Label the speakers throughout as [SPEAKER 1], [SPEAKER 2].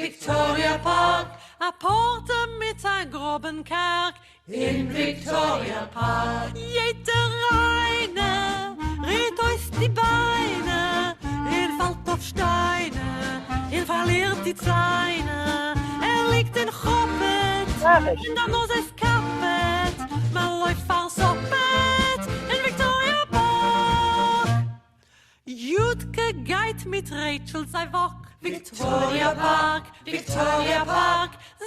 [SPEAKER 1] Victoria Park, a Porte mit a groben Kerk in Victoria Park. Jeder eine redt euch die Beine, fällt auf Steine, verliert die Zeine. Liegt in Choppet, in der Nose ist Kappet, man läuft versoppet in Victoria Park. Jutke geht mit Rachel sei Wok. Victoria Park,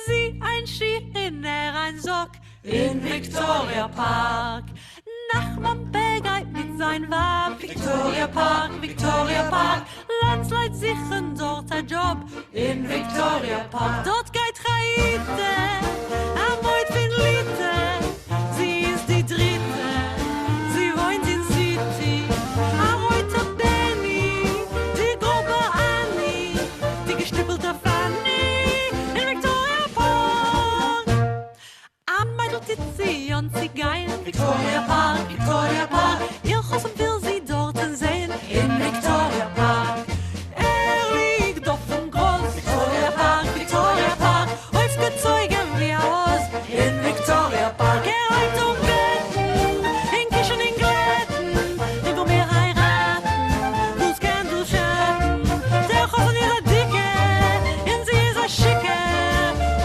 [SPEAKER 1] sie ein Ski in ein Sock in Victoria Park. Nachman begeit mit sein Wab. Victoria Park, Landsleit sichern dort ein Job in Victoria Park. Dort geht Chaite, am Moit fin Lite, sie ist die Dritte, sie wohnt in City. A Reuter Benny, die Gruppe Annie, die gestippelte Fanny in Victoria Park. Am Meidl Tizi und sie geil Victoria Park, ihr Chossen will sie dort sehen in Victoria Park. Liegt auf dem Groß Victoria Park, heute gezeugen wie aus in Victoria Park. Heute Betten, in Kischen, in Glätten, in wo wir heiraten, wo's gern du schatten. Der Chossen ist a Dicke, in sie ist a Schicke,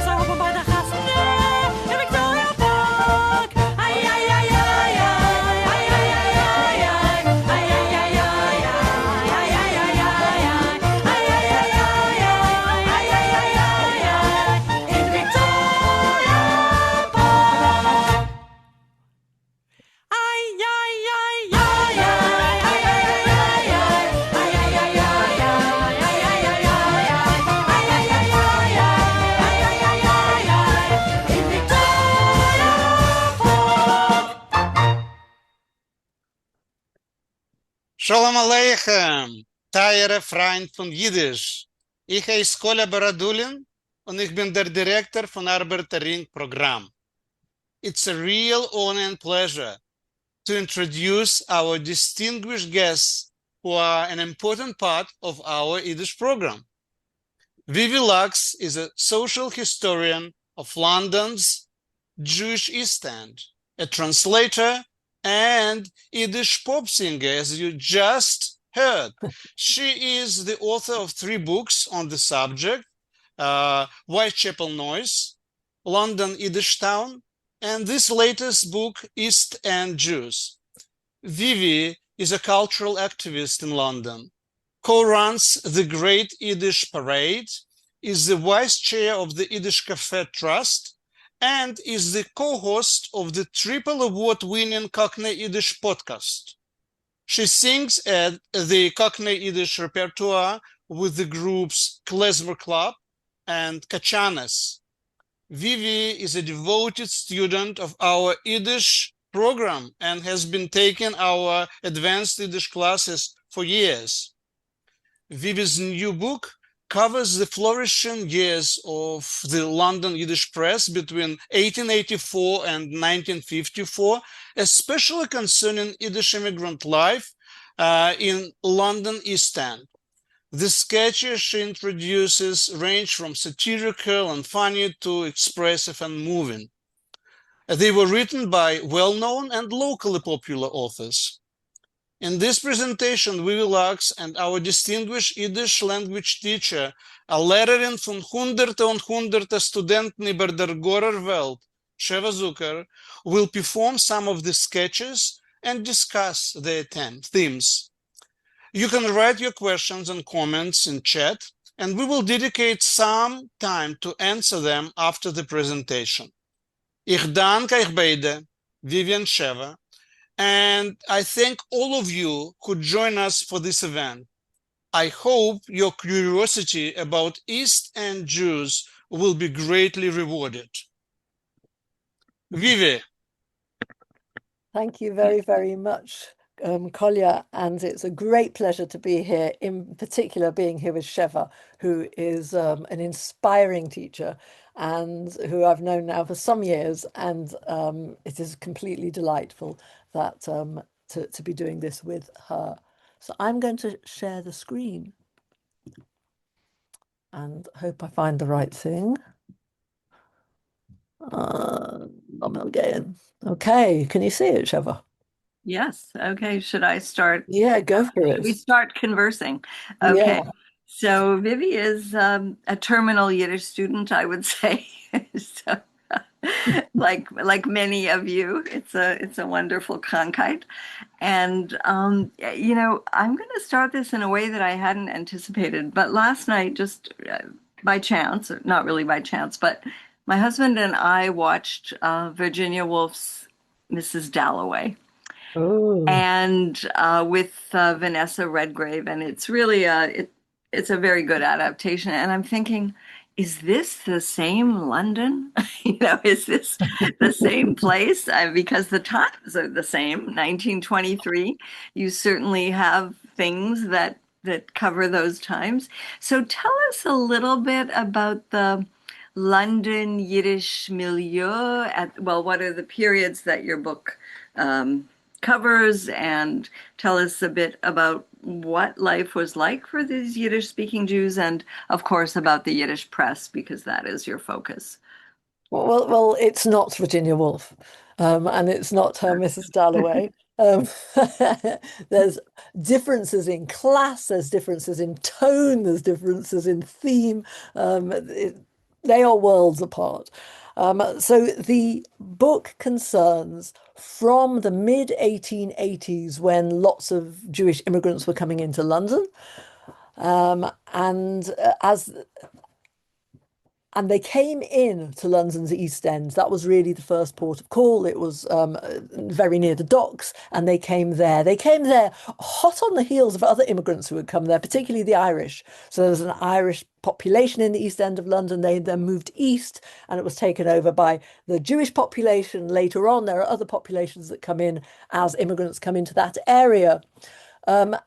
[SPEAKER 1] so oben bei der Chassene in Victoria Park. Ai, ai, ai, ai, ai, ai, ai, ai, ai, ai, ai, ai, ai, in Victoria Park. Ai, ai, ai, ai, in Victoria Park.
[SPEAKER 2] Shalom Aleichem, teure Freund von Yiddish. Ich heiße Kolja Baradulin und ich bin der Direktor von Arbeiterring-Programm. It's a real honor and pleasure to introduce our distinguished guests who are an important part of our Yiddish program. Vivi Lachs is a social historian of London's Jewish East End, a translator and Yiddish pop singer, as you just heard. She is the author of 3 books on the subject, Whitechapel Noise, London Yiddishtown, and this latest book, East End Jews. Vivi is a cultural activist in London, co-runs the Great Yiddish Parade, is the vice chair of the Yiddish Cafe Trust, and is the co-host of the triple award-winning Cockney Yiddish Podcast. She sings at the Cockney Yiddish repertoire with the groups Klezmer Klub and Katsha'nes. Vivi is a devoted student of our Yiddish program and has been taking our advanced Yiddish classes for years. Vivi's new book covers the flourishing years of the London Yiddish press between 1884 and 1954, especially concerning Yiddish immigrant life in London East End. The sketches she introduces range from satirical and funny to expressive and moving. They were written by well-known and locally popular authors. In this presentation, Vivi Lachs and our distinguished Yiddish language teacher, a Lehrerin von Hunderte und Hunderte Studenten über der Gorer Welt, Sheva Zucker, will perform some of the sketches and discuss their themes. You can write your questions and comments in chat, and we will dedicate some time to answer them after the presentation. Ich danke euch beide, Vivi and Sheva, and I thank all of you who join us for this event. I hope your curiosity about East End Jews will be greatly rewarded. Vivi.
[SPEAKER 3] Thank you very, very much, Kolja, and it's a great pleasure to be here, in particular being here with Sheva, who is an inspiring teacher and who I've known now for some years, and it is completely delightful that to be doing this with her. So I'm going to share the screen. and hope I find the right thing. Again. Okay, can you see it, Sheva?
[SPEAKER 4] Yes. Okay. Should I start?
[SPEAKER 3] Yeah, go for
[SPEAKER 4] Should we
[SPEAKER 3] it.
[SPEAKER 4] start conversing?
[SPEAKER 3] Yeah.
[SPEAKER 4] Okay. So Vivi is a terminal Yiddish student, I would say. So, like many of you, it's a wonderful Krankheit. And I'm going to start this in a way that I hadn't anticipated. But last night, just by chance, or not really by chance, but my husband and I watched Virginia Woolf's Mrs. Dalloway
[SPEAKER 3] Oh.
[SPEAKER 4] and with Vanessa Redgrave, and it's really it's a very good adaptation. And I'm thinking, is this the same London? Is this the same place? Because the times are the same. 1923. You certainly have things that cover those times. So tell us a little bit about the London Yiddish milieu what are the periods that your book covers, and tell us a bit about what life was like for these Yiddish speaking Jews, and of course about the Yiddish press, because that is your focus.
[SPEAKER 3] Well, it's not Virginia Woolf, and it's not her Mrs. Dalloway. Um, there's differences in class, there's differences in tone, there's differences in theme. They are worlds apart. So the book concerns from the mid 1880s when lots of Jewish immigrants were coming into London. And they came in to London's East End. That was really the first port of call. It was very near the docks, and they came there. They came there hot on the heels of other immigrants who had come there, particularly the Irish. So there was an Irish population in the East End of London. They then moved east, and it was taken over by the Jewish population. Later on, there are other populations that come in as immigrants come into that area. And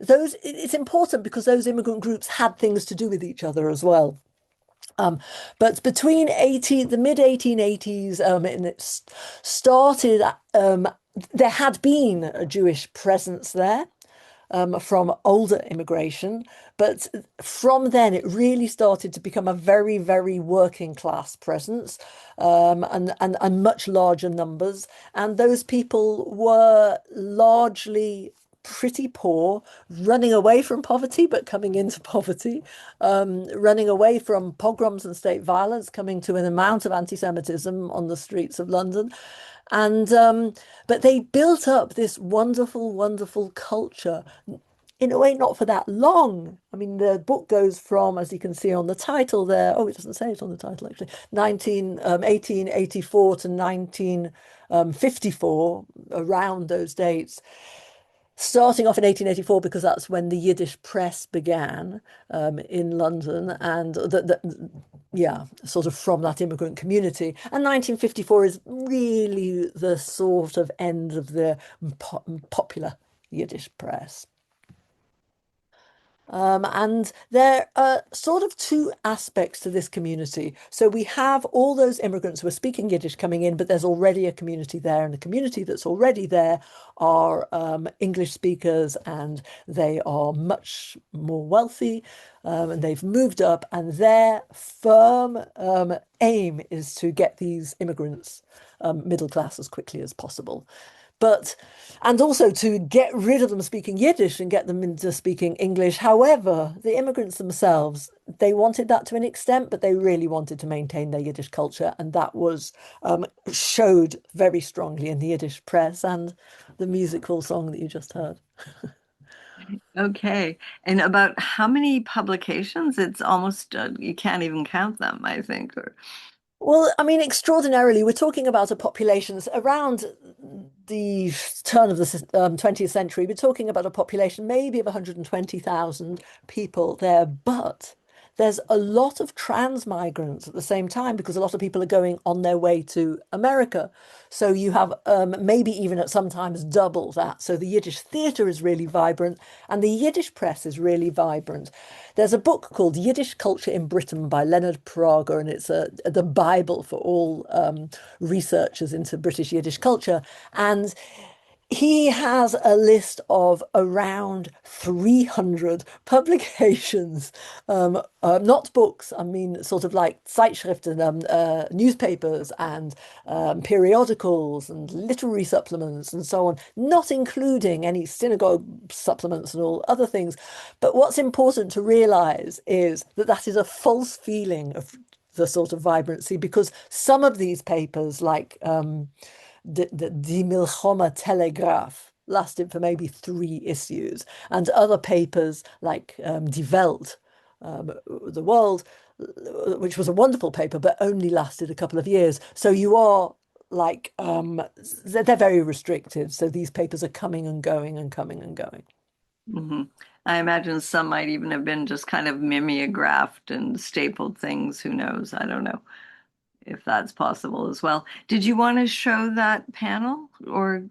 [SPEAKER 3] it's important because those immigrant groups had things to do with each other as well. But between the mid 1880s, and it started, there had been a Jewish presence there from older immigration, but from then it really started to become a very, very working class presence, and much larger numbers. And those people were largely pretty poor, running away from poverty, but coming into poverty, running away from pogroms and state violence, coming to an amount of anti-Semitism on the streets of London. And but they built up this wonderful, wonderful culture. In a way, not for that long. I mean, the book goes from, as you can see on the title there, oh, it doesn't say it on the title actually, 1884 to 1954, around those dates. Starting off in 1884 because that's when the Yiddish press began in London, and sort of from that immigrant community. And 1954 is really the sort of end of the popular Yiddish press. And there are sort of two aspects to this community. So we have all those immigrants who are speaking Yiddish coming in, but there's already a community there, and the community that's already there are English speakers, and they are much more wealthy, and they've moved up, and their firm aim is to get these immigrants middle class as quickly as possible. And also to get rid of them speaking Yiddish and get them into speaking English. However, the immigrants themselves, they wanted that to an extent, but they really wanted to maintain their Yiddish culture. And that was showed very strongly in the Yiddish press and the musical song that you just heard.
[SPEAKER 4] Okay. And about how many publications? It's almost, you can't even count them, I think.
[SPEAKER 3] Well, I mean, extraordinarily, we're talking about a population around the turn of the 20th century. We're talking about a population maybe of 120,000 people there, but there's a lot of trans migrants at the same time because a lot of people are going on their way to America. So you have maybe even at sometimes double that. So the Yiddish theatre is really vibrant and the Yiddish press is really vibrant. There's a book called Yiddish Culture in Britain by Leonard Prager, and it's the Bible for all researchers into British Yiddish culture. And He has a list of around 300 publications, not books, I mean, sort of like Zeitschriften, newspapers and periodicals and literary supplements and so on, not including any synagogue supplements and all other things. But what's important to realize is that that is a false feeling of the sort of vibrancy, because some of these papers, like Die Milchoma Telegraph, lasted for maybe 3 issues, and other papers like Die Welt, the World, which was a wonderful paper, but only lasted a couple of years. So you are like, they're very restricted. So these papers are coming and going and coming and going.
[SPEAKER 4] Mm-hmm. I imagine some might even have been just kind of mimeographed and stapled things. Who knows? I don't know if that's possible as well. Did you want to show that panel or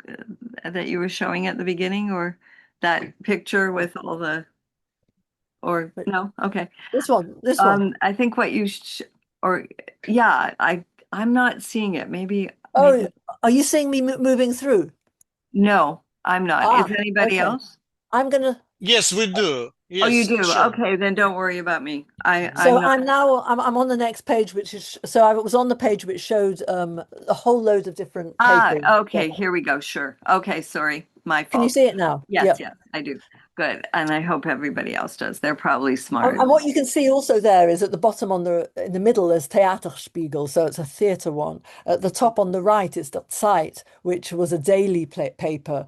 [SPEAKER 4] that you were showing at the beginning, or that picture with all the, or no? Okay.
[SPEAKER 3] This one.
[SPEAKER 4] I think what you I'm not seeing it. Maybe.
[SPEAKER 3] Oh, are you seeing me moving through?
[SPEAKER 4] No, I'm not. Is anybody else?
[SPEAKER 3] I'm gonna.
[SPEAKER 2] Yes, we do. Yes,
[SPEAKER 4] oh, you do?
[SPEAKER 2] sure.
[SPEAKER 4] Okay, then don't worry about me.
[SPEAKER 3] I'm on the next page, which is, so I was on the page which showed a whole load of different papers.
[SPEAKER 4] Okay, here we go. Sure. Okay, sorry. My fault.
[SPEAKER 3] Can you see it now?
[SPEAKER 4] Yes, yes, I do. Good. And I hope everybody else does. They're probably smart.
[SPEAKER 3] And what you can see also there is at the bottom in the middle is Theaterspiegel, so it's a theatre one. At the top on the right is the Zeit, which was a daily paper.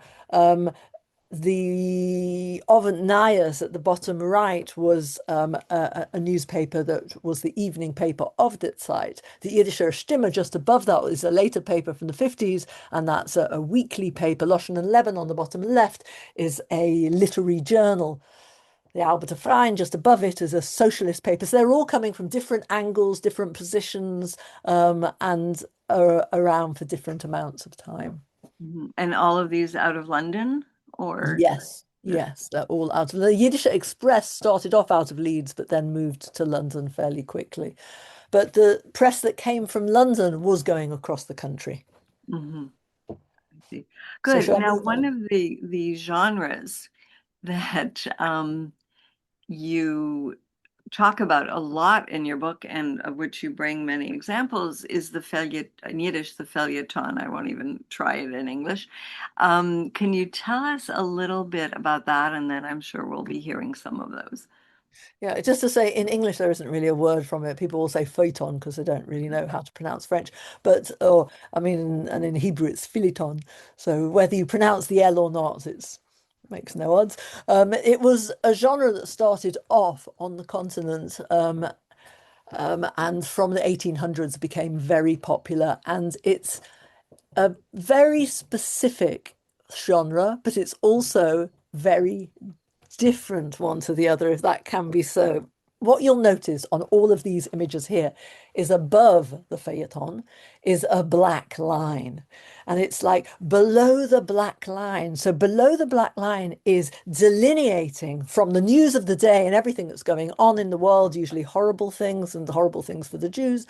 [SPEAKER 3] The Ovent Nayas at the bottom right was a newspaper that was the evening paper of the Zeit. The Yiddische Stimme just above that is a later paper from the 50s, and that's a weekly paper. Loshen and Leben on the bottom left is a literary journal. The Alberta Freien just above it is a socialist paper. So they're all coming from different angles, different positions, and are around for different amounts of time.
[SPEAKER 4] And all of these out of London? Or
[SPEAKER 3] yes, they're all out of the Yiddish Express started off out of Leeds, but then moved to London fairly quickly. But the press that came from London was going across the country.
[SPEAKER 4] Mm-hmm. I see. Good. So now, one of the genres that you talk about a lot in your book, and of which you bring many examples, is the feuilleton, in Yiddish, the feuilleton. I won't even try it in English. Can you tell us a little bit about that? And then I'm sure we'll be hearing some of those.
[SPEAKER 3] Yeah, just to say, in English, there isn't really a word from it. People will say feuilleton because they don't really know how to pronounce French. But, and in Hebrew, it's feuilleton. So whether you pronounce the L or not, makes no odds. It was a genre that started off on the continent and from the 1800s became very popular. And it's a very specific genre, but it's also very different one to the other, if that can be so. What you'll notice on all of these images here is above the feuilleton is a black line. And it's like below the black line. So below the black line is delineating from the news of the day and everything that's going on in the world, usually horrible things and horrible things for the Jews.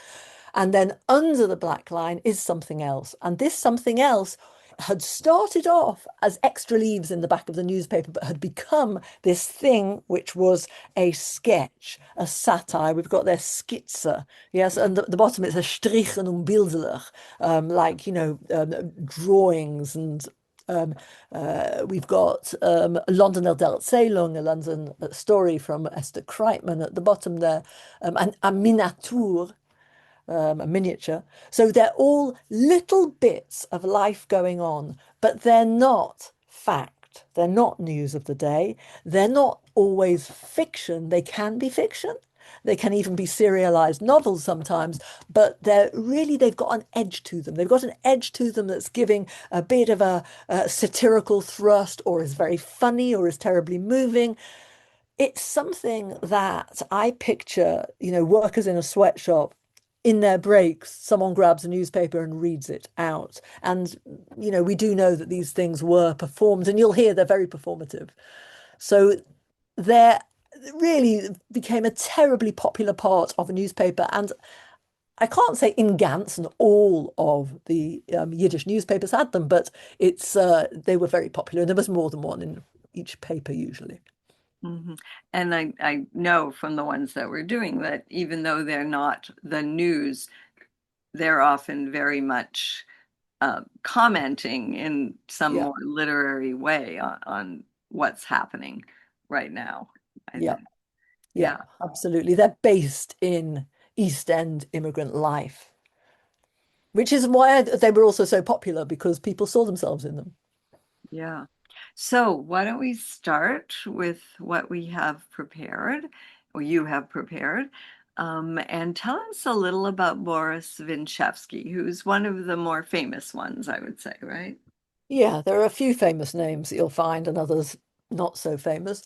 [SPEAKER 3] And then under the black line is something else. And this something else had started off as extra leaves in the back of the newspaper, but had become this thing which was a sketch, a satire. We've got their skizze, yes, and the bottom it's a strichen und bildlich, like, drawings, and we've got Londoner Erzählung, a London story from Esther Kreitman at the bottom there, and a miniature. A miniature. So they're all little bits of life going on, but they're not fact. They're not news of the day. They're not always fiction. They can be fiction. They can even be serialized novels sometimes, but they've got an edge to them. They've got an edge to them that's giving a bit of a satirical thrust, or is very funny, or is terribly moving. It's something that I picture, workers in a sweatshop. In their breaks, someone grabs a newspaper and reads it out. And, we do know that these things were performed, and you'll hear they're very performative. So they really became a terribly popular part of a newspaper. And I can't say in Gans, and all of the Yiddish newspapers had them, but they were very popular. There was more than one in each paper usually.
[SPEAKER 4] Mm-hmm. And I know from the ones that we're doing that even though they're not the news, they're often very much commenting in some more literary way on what's happening right now. I think.
[SPEAKER 3] Yeah, absolutely. They're based in East End immigrant life, which is why they were also so popular, because people saw themselves in them.
[SPEAKER 4] Yeah. So why don't we start with what we have prepared, or you have prepared, and tell us a little about Morris Winchevsky, who's one of the more famous ones, I would say, right?
[SPEAKER 3] Yeah, there are a few famous names that you'll find and others not so famous.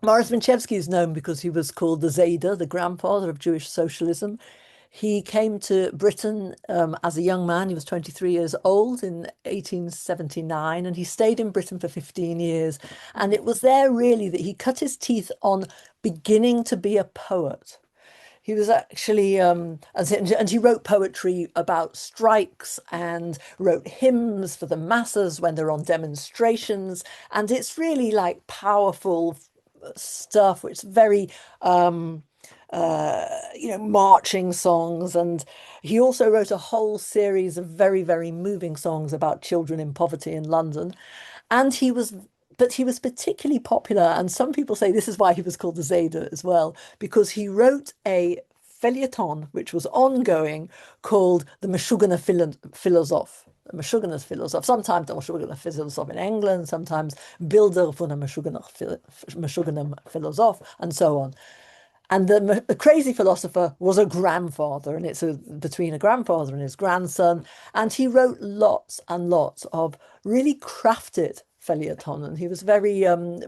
[SPEAKER 3] Morris Winchevsky is known because he was called the Zayda, the grandfather of Jewish socialism. He came to Britain as a young man. He was 23 years old in 1879, and he stayed in Britain for 15 years. And it was there really that he cut his teeth on beginning to be a poet. He was actually, and he wrote poetry about strikes and wrote hymns for the masses when they're on demonstrations. And it's really like powerful stuff, which is very, marching songs. And he also wrote a whole series of very, very moving songs about children in poverty in London. And he was particularly popular, and some people say this is why he was called the Zayda as well, because he wrote a feuilleton which was ongoing called the Meshuggah Philosoph. Meshuggah Philosoph. Sometimes the Meshuggah Philosoph in England, sometimes Bilder von a Meshuggah Philosoph, and so on. And the crazy philosopher was a grandfather, and it's between a grandfather and his grandson. And he wrote lots and lots of really crafted feuilleton. And he was very,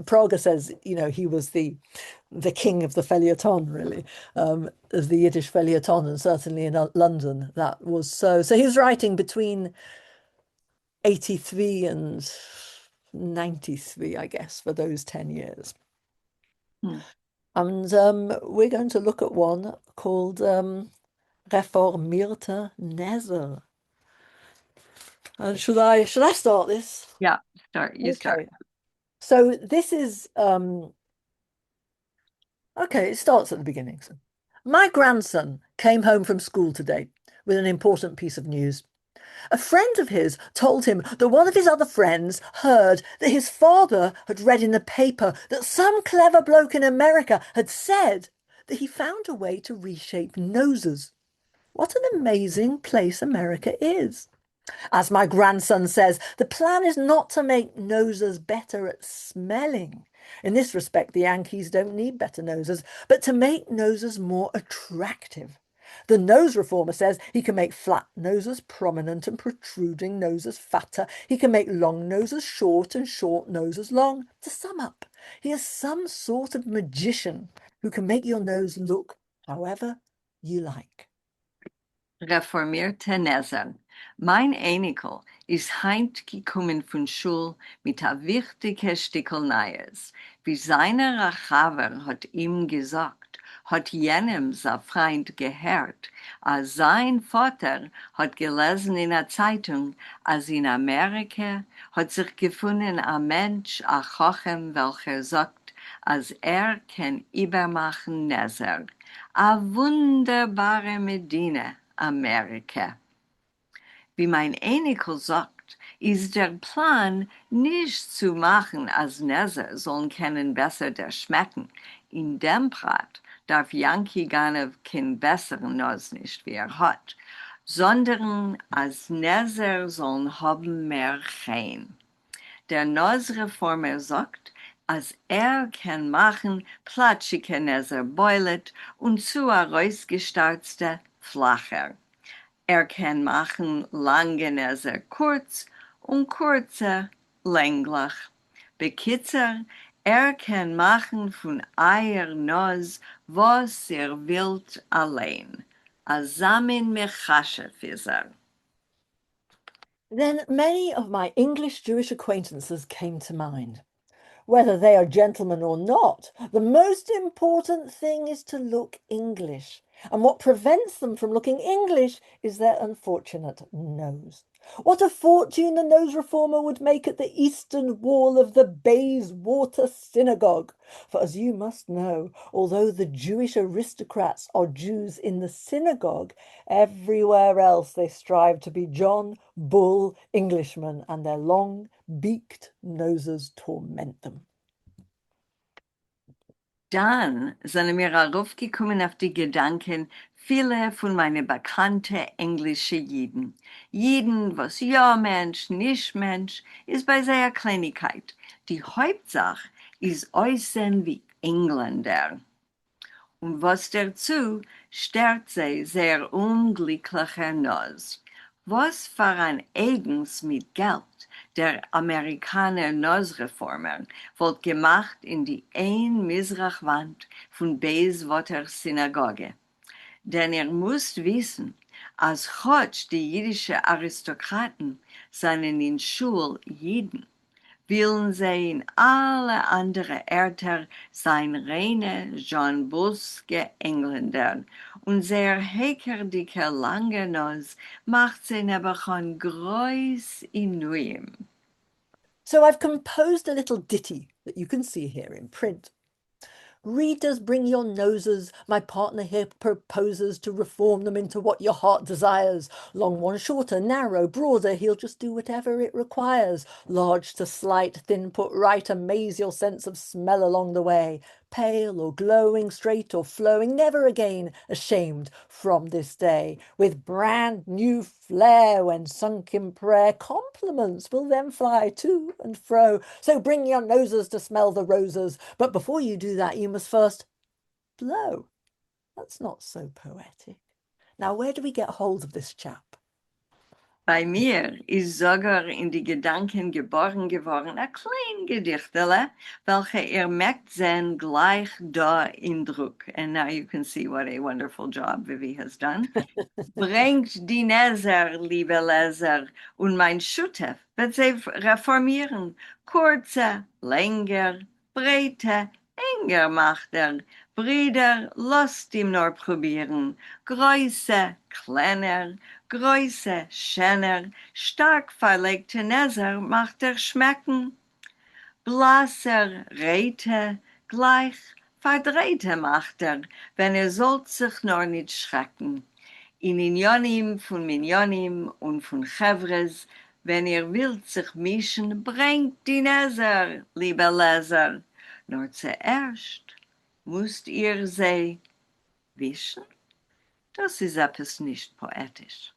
[SPEAKER 3] Prager says, he was the king of the feuilleton, really, of the Yiddish feuilleton, and certainly in London that was so. So he was writing between 83 and 93, I guess, for those 10 years. And we're going to look at one called Reformierte Nezer. And should I start this?
[SPEAKER 4] Yeah, start. You start.
[SPEAKER 3] So this is okay, it starts at the beginning. So, my grandson came home from school today with an important piece of news. A friend of his told him that one of his other friends heard that his father had read in the paper that some clever bloke in America had said that he found a way to reshape noses. What an amazing place America is. As my grandson says, the plan is not to make noses better at smelling. In this respect, the Yankees don't need better noses, but to make noses more attractive. The nose reformer says he can make flat noses prominent and protruding noses fatter. He can make long noses short and short noses long. To sum up, he is some sort of magician who can make your nose look however you like.
[SPEAKER 4] Reformierte Nezer. Mein Enkel ist heint gekommen von Schul mit a wichtige Stickel Neues. Wie seine Rachaver hat ihm gesagt, hat jenem sa Freund gehört, als sein Vater hat gelesen in a Zeitung, als in Amerika hat sich gefunden a Mensch, a Chochem, welcher sagt, als kann übermachen Nezer. A wunderbare Medina, Amerika. Wie mein Enkel sagt, ist der Plan nicht zu machen, als Nezer sollen können besser der schmecken. In dem Prat darf Yankee Ganev kein besseren Nos nicht, wie hat, sondern als Nezer sollen haben mehr Chein. Der Nosreformer sagt, als kann machen platschige Nezer beulet und zu a rausgestarzte flacher. Kann machen lange Nezer kurz und kurze länglich. Bekitzer, kann machen von eier Nos, was wilt allein. Azamin mechashef is
[SPEAKER 3] Then many of my English Jewish acquaintances came to mind. Whether they are gentlemen or not, the most important thing is to look English. And what prevents them from looking English is their unfortunate nose. What a fortune the nose reformer would make at the eastern wall of the Bayswater Synagogue. For as you must know, although the Jewish aristocrats are Jews in the synagogue, everywhere else they strive to be John Bull Englishmen, and their long beaked noses torment them.
[SPEAKER 4] Dann sind mir aufgekommen auf die Gedanken, viele von meinen bekannten englischen Jiden. Jiden, was ja Mensch, nicht Mensch, ist bei seiner Kleinigkeit. Die Hauptsache ist äußern wie Engländer. Und was dazu stört sie sehr unglücklicher Nose. Was für ein eigens mit Geld der Amerikaner Nose-Reformer wird gemacht in die Ein-Misrachwand von Bayswater Synagoge. Denn muss wissen, als heute die jüdischen Aristokraten seien in Schul Jiden, willen sie in alle andere Erter sein reine John Buske Engländer und sehr hekerdicke lange Nose macht sie aber schon groß in Neuem.
[SPEAKER 3] So I've composed a little ditty that you can see here in print. Readers, bring your noses. My partner here proposes to reform them into what your heart desires. Long one, shorter, narrow, broader, he'll just do whatever it requires. Large to slight, thin put right, amaze your sense of smell along the way. Pale or glowing, straight or flowing, never again ashamed from this day. With brand new flair when sunk in prayer, compliments will then fly to and fro. So bring your noses to smell the roses. But before you do that, you must first blow. That's not so poetic. Now, where do we get hold of this chap?
[SPEAKER 4] Bei mir ist Zucker in die Gedanken geboren geworden, ein klein Gedichtele, welche merkt sein gleich da in Druck. And now you can see what a wonderful job Vivi has done. Bringt die Neser, liebe Leser, und mein Schutef wird sie reformieren. Kurze, länger, breite, enger macht Brüder, lasst ihm nur probieren. Größe, kleiner, Größe, schöner, stark verlegte Neser macht schmecken. Blasser, Räte, gleich verdrehte macht wenn sollt sich nur nicht schrecken. In Injonim von Minjonim und von Chevres, wenn willt sich mischen, bringt die Neser, liebe Leser. Nur zuerst müsst ihr sie wischen. Das ist etwas nicht poetisch.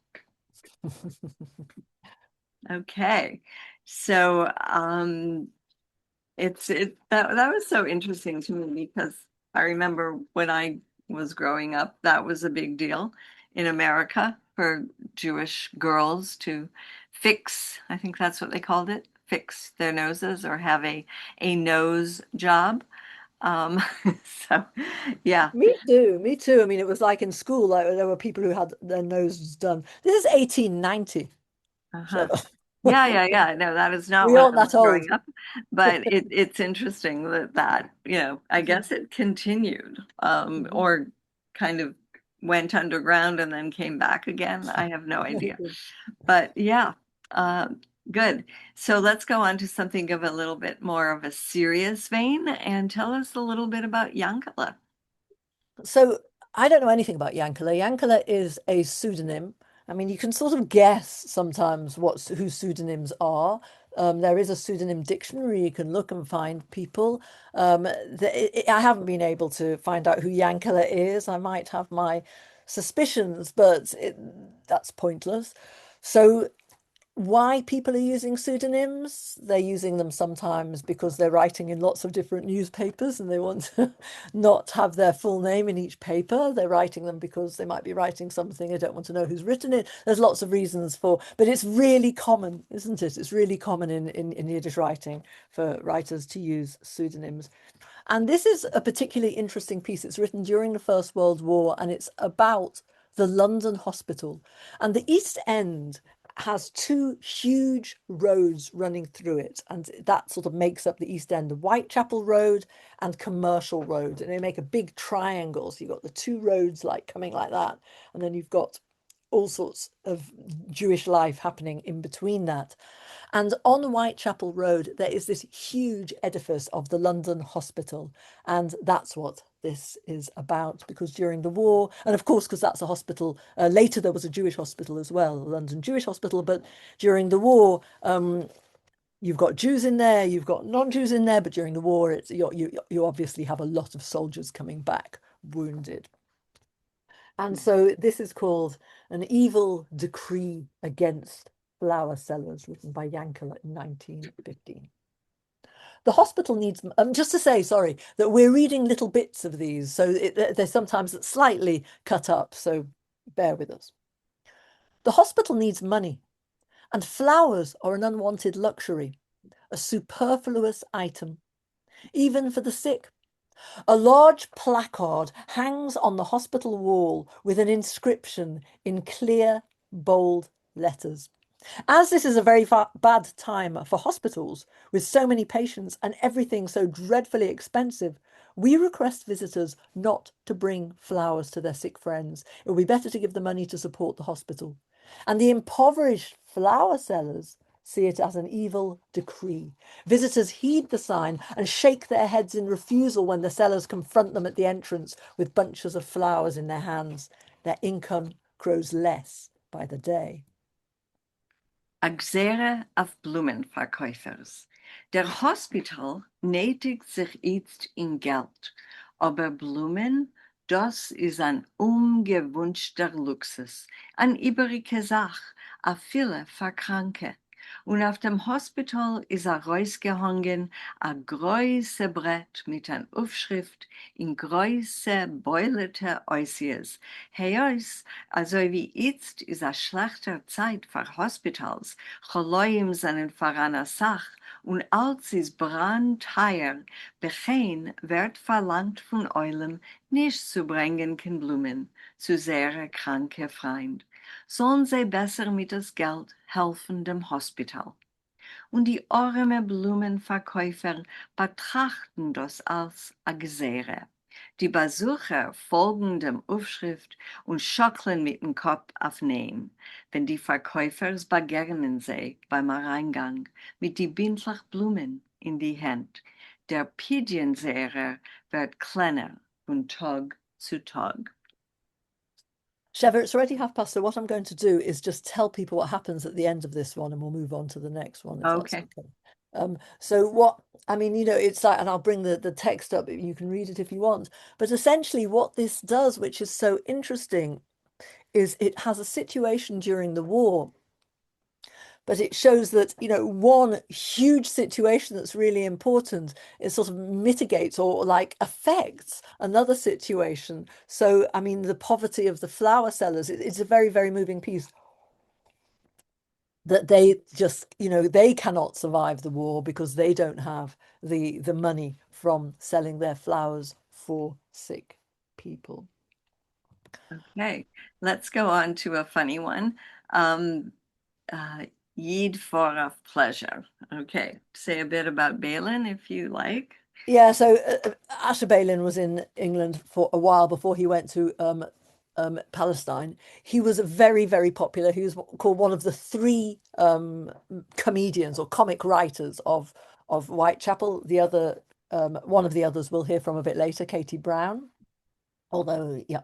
[SPEAKER 4] Okay, so that was so interesting to me because I remember when I was growing up, that was a big deal in America for Jewish girls to fix, I think that's what they called it, fix their noses or have a nose job. So yeah.
[SPEAKER 3] Me too. I mean, it was like in school, like there were people who had their noses done. This is 1890.
[SPEAKER 4] Uh-huh. Yeah. No, that is not
[SPEAKER 3] We
[SPEAKER 4] when I
[SPEAKER 3] aren't
[SPEAKER 4] was
[SPEAKER 3] that old.
[SPEAKER 4] growing up. But it's interesting that I guess it continued or kind of went underground and then came back again. I have no idea. But yeah, good. So let's go on to something of a little bit more of a serious vein and tell us a little bit about Yankele.
[SPEAKER 3] So I don't know anything about Yankele. Yankele is a pseudonym. I mean, you can sort of guess sometimes who pseudonyms are. There is a pseudonym dictionary. You can look and find people. I haven't been able to find out who Yankele is. I might have my suspicions, but that's pointless. So why people are using pseudonyms? They're using them sometimes because they're writing in lots of different newspapers and they want to not have their full name in each paper. They're writing them because they might be writing something they don't want to know who's written it. There's lots of reasons but it's really common, isn't it? It's really common in Yiddish writing for writers to use pseudonyms. And this is a particularly interesting piece. It's written during the First World War and it's about the London hospital. And the East End has two huge roads running through it, and that sort of makes up the East End, the Whitechapel Road and Commercial Road, and they make a big triangle. So you've got the two roads like coming like that, and then you've got all sorts of Jewish life happening in between that. And on Whitechapel Road, there is this huge edifice of the London Hospital. And that's what this is about, because during the war, and of course, because that's a hospital, later there was a Jewish hospital as well, the London Jewish Hospital, but during the war, you've got Jews in there, you've got non-Jews in there, but during the war, you obviously have a lot of soldiers coming back wounded. And so this is called An Evil Decree Against Flower Sellers, written by Yankel in 1915. The hospital needs, just to say, sorry, that we're reading little bits of these, so they're sometimes slightly cut up, so bear with us. The hospital needs money, and flowers are an unwanted luxury, a superfluous item, even for the sick. A large placard hangs on the hospital wall with an inscription in clear, bold letters. As this is a very bad time for hospitals, with so many patients and everything so dreadfully expensive, we request visitors not to bring flowers to their sick friends. It will be better to give the money to support the hospital. And the impoverished flower sellers see it as an evil decree. Visitors heed the sign and shake their heads in refusal when the sellers confront them at the entrance with bunches of flowers in their hands. Their income grows less by the day.
[SPEAKER 4] A Gzere auf Blumenverkäufers. Der Hospital nötigt sich jetzt in Geld, aber Blumen, das ist ein ungewünschter Luxus, ein übrige Sach, a viele Verkranke. Und auf dem Hospital ist rausgehangen a große Brett mit einer Aufschrift in große beulete Äußers. Heißt, also wie jetzt ist a schlechter Zeit für Hospitals, Choloim seinen Verana Sach und als ist brandteuer, bechein wird verlangt von Eulen nicht zu bringen kein Blumen zu sehr kranke Freund. Sollen sie besser mit das Geld helfen dem Hospital. Und die arme Blumenverkäufer betrachten das als a Gzere. Die Besucher folgen dem Aufschrift und schockeln mit dem Kopf auf Nein, wenn die Verkäufer begegnen sie beim Reingang mit die bindlich Blumen in die Hand. Der Pigeonseher wird kleiner von Tag zu Tag.
[SPEAKER 3] Sheva, it's already 50, so what I'm going to do is just tell people what happens at the end of this one, and we'll move on to the next one.
[SPEAKER 4] Okay.
[SPEAKER 3] So what, I mean, it's like, and I'll bring the text up, you can read it if you want, but essentially what this does, which is so interesting, is it has a situation during the war, but it shows that, one huge situation that's really important, it sort of mitigates or like affects another situation. So, I mean, the poverty of the flower sellers, it's a very, very moving piece. That they just, they cannot survive the war because they don't have the money from selling their flowers for sick people.
[SPEAKER 4] Okay, let's go on to a funny one. Yid for a pleasure. Okay, say a bit about Balin if you like.
[SPEAKER 3] Yeah, so Asher Balin was in England for a while before he went to Palestine. He was very, very popular. He was called one of the three comedians or comic writers of Whitechapel. The other, one of the others we'll hear from a bit later, Katie Brown. Although, yeah.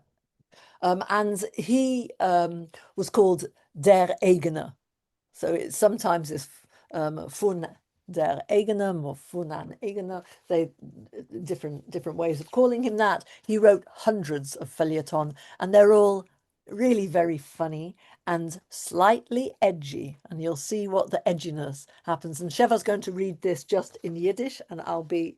[SPEAKER 3] And he was called Der Eigener. So it sometimes is Fun der Eigener or Funan Eigener. They different ways of calling him that. He wrote hundreds of feuilletons, and they're all really very funny and slightly edgy. And you'll see what the edginess happens. And Sheva's going to read this just in Yiddish, and I'll be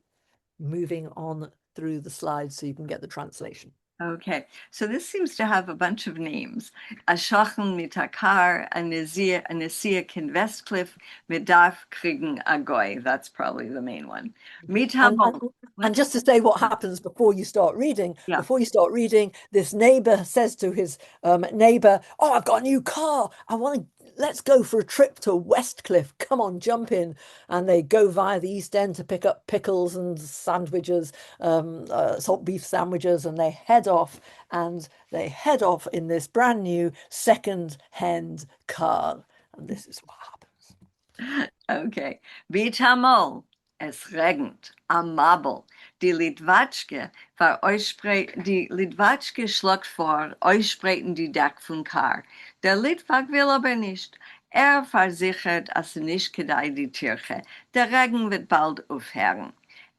[SPEAKER 3] moving on through the slides so you can get the translation.
[SPEAKER 4] Okay, so this seems to have a bunch of names. A Schochen mit a Kar, a Nesia kin Westcliff, mit darf kriegen a Goy. That's probably the main one. Mit
[SPEAKER 3] And,
[SPEAKER 4] Hamon.
[SPEAKER 3] and just to say what happens before you start reading, this neighbor says to his neighbor, "Oh, I've got a new car. Let's go for a trip to Westcliff. Come on, jump in." And they go via the East End to pick up pickles and sandwiches, salt beef sandwiches, and they head off. And they head off in this brand new second-hand car. And this is what happens.
[SPEAKER 4] Okay. Mit Hamol. Es regnet. Am Mabel. Die Litwatschke schlägt vor, euch sprechen die Deck von Kar. Der Litwak will aber nicht. Versichert, als nicht gedei die Kirche. Der Regen wird bald aufhören.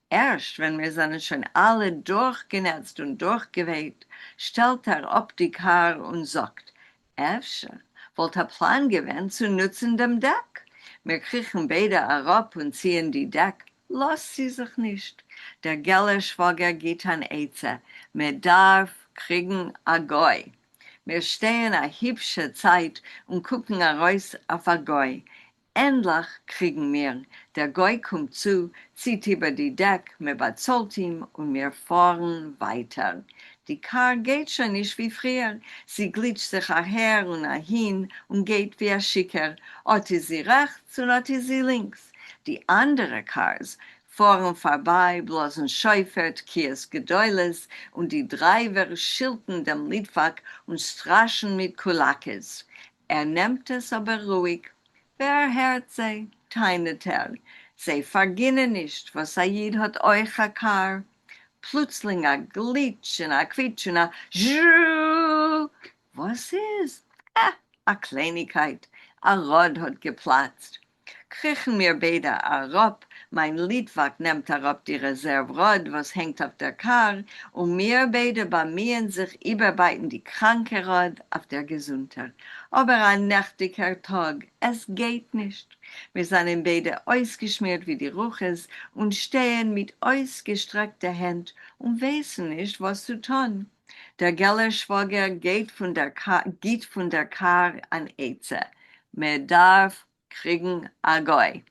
[SPEAKER 4] Erst, wenn wir sind schon alle durchgenetzt und durchgeweht, stellt ab die Kar und sagt, Äfscher, wollt der Plan gewähnt zu nutzen dem Deck? Wir kriechen beide herab und ziehen die Deck. Lass sie sich nicht. Der gelle Schwager geht an Eize. Wir darf kriegen a Goy. Wir stehen a hübsche Zeit und gucken heraus auf a Goy. Endlich kriegen wir. Der Goy kommt zu, zieht über die Deck, wir bezahlt ihm und wir fahren weiter. Die Kar geht schon nicht wie früher. Sie glitscht sich her und hin und geht wie ein Schicker. Ort ist sie rechts und ort ist sie links. Die anderen Cars fahren vorbei, bloßen Scheufert, Kies Gedäules und die Driver schilten dem Litwak und straschen mit Kulakes. Nimmt es aber ruhig. Wer hört sie? Teinet Sie verginnen nicht, was Jid hat euch a Kar. Plötzlich a Glitsch und a Quitsch und a Zschrrrr. Was ist? A Kleinigkeit. A Rod hat geplatzt. Kriechen wir beide herab, mein Litwak nimmt herab die Reserverod, was hängt auf der Kar, und wir beide bemühen sich überbeiten die kranke Rod auf der Gesunter. Aber ein nächtiger Tag, es geht nicht. Wir sind beide ausgeschmiert wie die Ruches und stehen mit ausgestreckter Hand und wissen nicht, was zu tun. Der Gellerschwager geht von der Kar an Eize. Wir darf kriegen a Goy.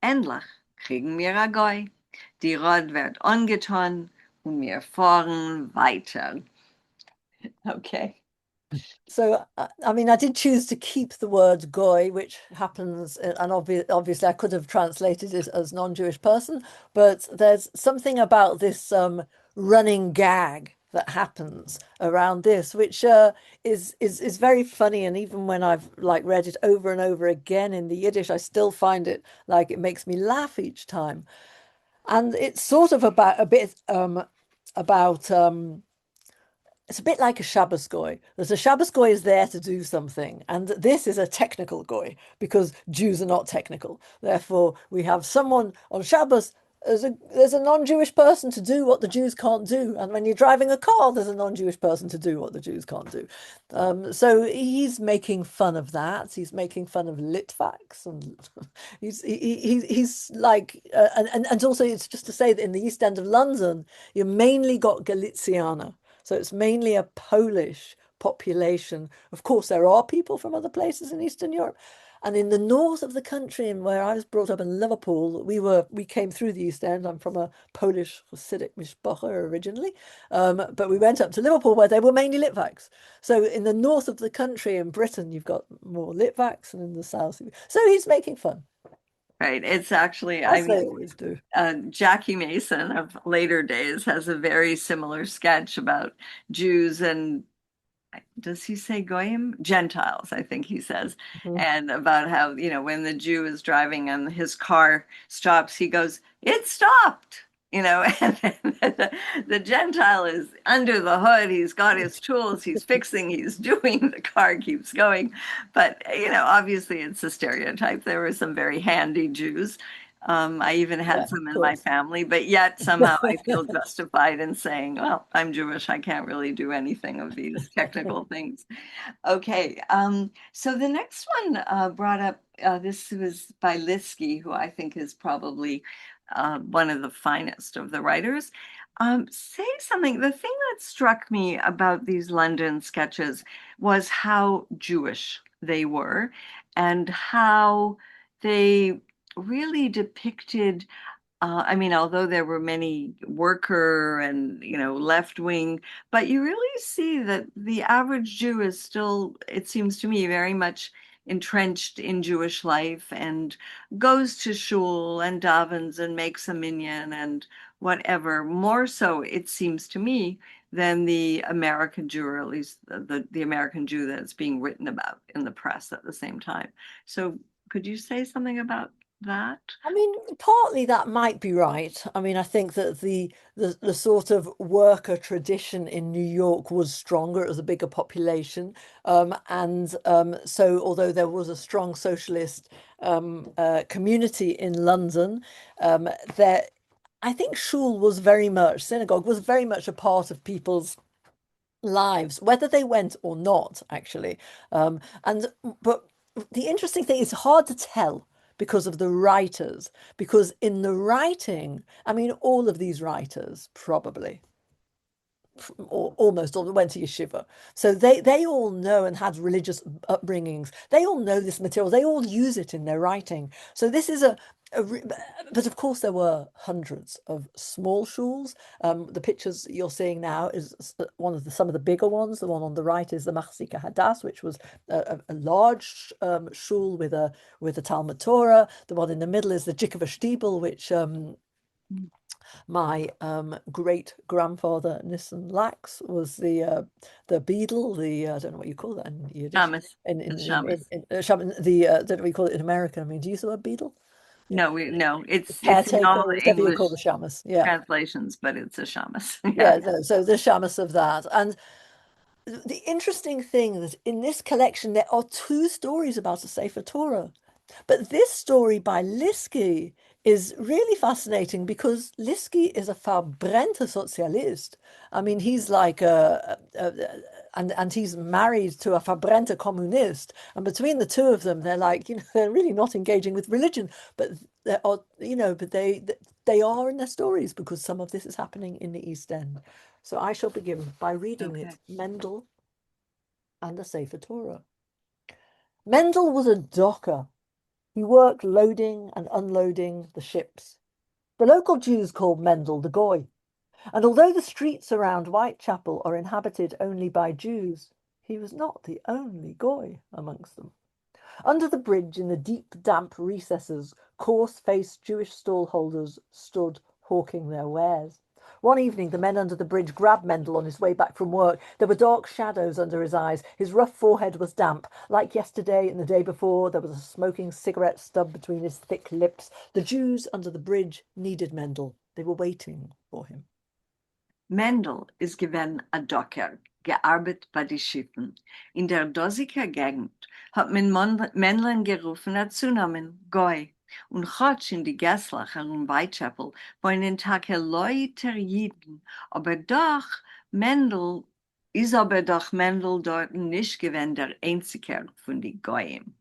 [SPEAKER 4] Endlich kriegen wir a Goy. Die Rod wird angetan und wir fahren weiter. Okay.
[SPEAKER 3] So, I mean, I did choose to keep the word goy, which happens, and obviously I could have translated it as non-Jewish person, but there's something about this running gag that happens around this, which is very funny. And even when I've read it over and over again in the Yiddish, I still find it it makes me laugh each time. And it's sort of it's a bit like a Shabbos goy. There's a Shabbos goy is there to do something, and this is a technical goy because Jews are not technical. Therefore, we have someone on Shabbos. There's a non-Jewish person to do what the Jews can't do, and when you're driving a car, there's a non-Jewish person to do what the Jews can't do. So he's making fun of that. He's making fun of Litvaks, and he's like, and also it's just to say that in the East End of London, you mainly got Galiciana. So it's mainly a Polish population. Of course, there are people from other places in Eastern Europe. And in the north of the country, and where I was brought up in Liverpool, we came through the East End. I'm from a Polish Hasidic mishpacha originally, but we went up to Liverpool where they were mainly Litvaks. So in the north of the country in Britain, you've got more Litvaks, and in the south, so he's making fun.
[SPEAKER 4] Right. It's actually,
[SPEAKER 3] as they always do.
[SPEAKER 4] Jackie Mason of later days has a very similar sketch about Jews and, does he say goyim? Gentiles, I think he says. Mm-hmm. And about how, when the Jew is driving and his car stops, he goes, "It stopped." And the Gentile is under the hood. He's got his tools. He's fixing. He's doing. The car keeps going. But, obviously it's a stereotype. There were some very handy Jews. I even had some in my family. But yet somehow I feel justified in saying, well, I'm Jewish. I can't really do anything of these technical things. Okay. So the next one brought up, this was by Liskey, who I think is probably one of the finest of the writers. Say something. The thing that struck me about these London sketches was how Jewish they were and how they really depicted I mean, although there were many worker and, left wing, but you really see that the average Jew is still, it seems to me, very much entrenched in Jewish life and goes to shul and davens and makes a minyan and whatever. More so, it seems to me, than the American Jew, or at least the American Jew that's being written about in the press at the same time. So could you say something about that?
[SPEAKER 3] I mean, partly that might be right. I mean, I think that the sort of worker tradition in New York was stronger. It was a bigger population, and so although there was a strong socialist community in London, there, I think synagogue was very much a part of people's lives, whether they went or not, actually. But the interesting thing is hard to tell because of the writers, because in the writing, I mean, all of these writers probably, or almost all, went to yeshiva. So they all know and had religious upbringings. They all know this material. They all use it in their writing. So this is but of course there were hundreds of small shuls. The pictures you're seeing now is some of the bigger ones. The one on the right is the Machzika Hadass, which was a large shul with a Talmud Torah. The one in the middle is the Jikava Stiebel, which my great grandfather Nissen Lachs was the beadle, I don't know what you call that in Yiddish.
[SPEAKER 4] Shamus.
[SPEAKER 3] In
[SPEAKER 4] Shamus.
[SPEAKER 3] I don't know what you call it in American. I mean, do you use the word beadle?
[SPEAKER 4] No, it's
[SPEAKER 3] Caretaker,
[SPEAKER 4] in all
[SPEAKER 3] whatever you
[SPEAKER 4] English
[SPEAKER 3] call the shamus. Yeah.
[SPEAKER 4] translations, but it's a shamus.
[SPEAKER 3] Yeah, no, so the shamus of that. And the interesting thing is in this collection, there are two stories about a Sefer Torah. But this story by Liski is really fascinating because Liski is a verbrennte Sozialist. I mean, he's like and he's married to a verbrennte Kommunist. And between the two of them, they're like, they're really not engaging with religion, but they are, but they are in their stories because some of this is happening in the East End. So I shall begin by reading it, Mendel and the Sefer Torah. Mendel was a docker. He worked loading and unloading the ships. The local Jews called Mendel the Goy, and although the streets around Whitechapel are inhabited only by Jews, he was not the only Goy amongst them. Under the bridge in the deep, damp recesses, coarse-faced Jewish stallholders stood hawking their wares. One evening, the men under the bridge grabbed Mendel on his way back from work. There were dark shadows under his eyes. His rough forehead was damp. Like yesterday and the day before, there was a smoking cigarette stub between his thick lips. The Jews under the bridge needed Mendel. They were waiting for him.
[SPEAKER 4] Mendel ist gewesen a Docker, gearbeitet bei die Schiffen. In der Dosiker Gegend hat man Männlein gerufen a Zunamen, Goy. Und Chotsch in die Gässlach herum Whitechapel wollen Tage Leute Jiden, aber doch Mendel dort nicht gewesen der Einziger von die Goyim.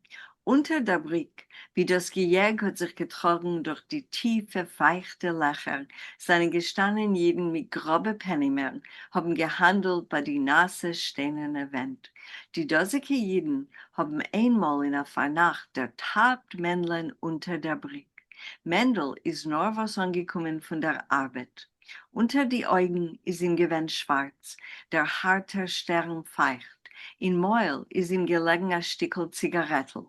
[SPEAKER 4] Unter der Brick, wie das Gejäg hat sich getragen durch die tiefe, feuchte Lächer, seine gestandenen Jeden mit grobe Pennymer haben gehandelt bei die nasse, steinerne Wand. Die dosige Jeden haben einmal in einer Nacht der Männlein unter der Brick. Mendel ist nur was angekommen von der Arbeit. Unter die Augen ist ihm gewend schwarz, der harte Stern feucht. In Mäul ist ihm gelegen ein Stickel Zigarettel.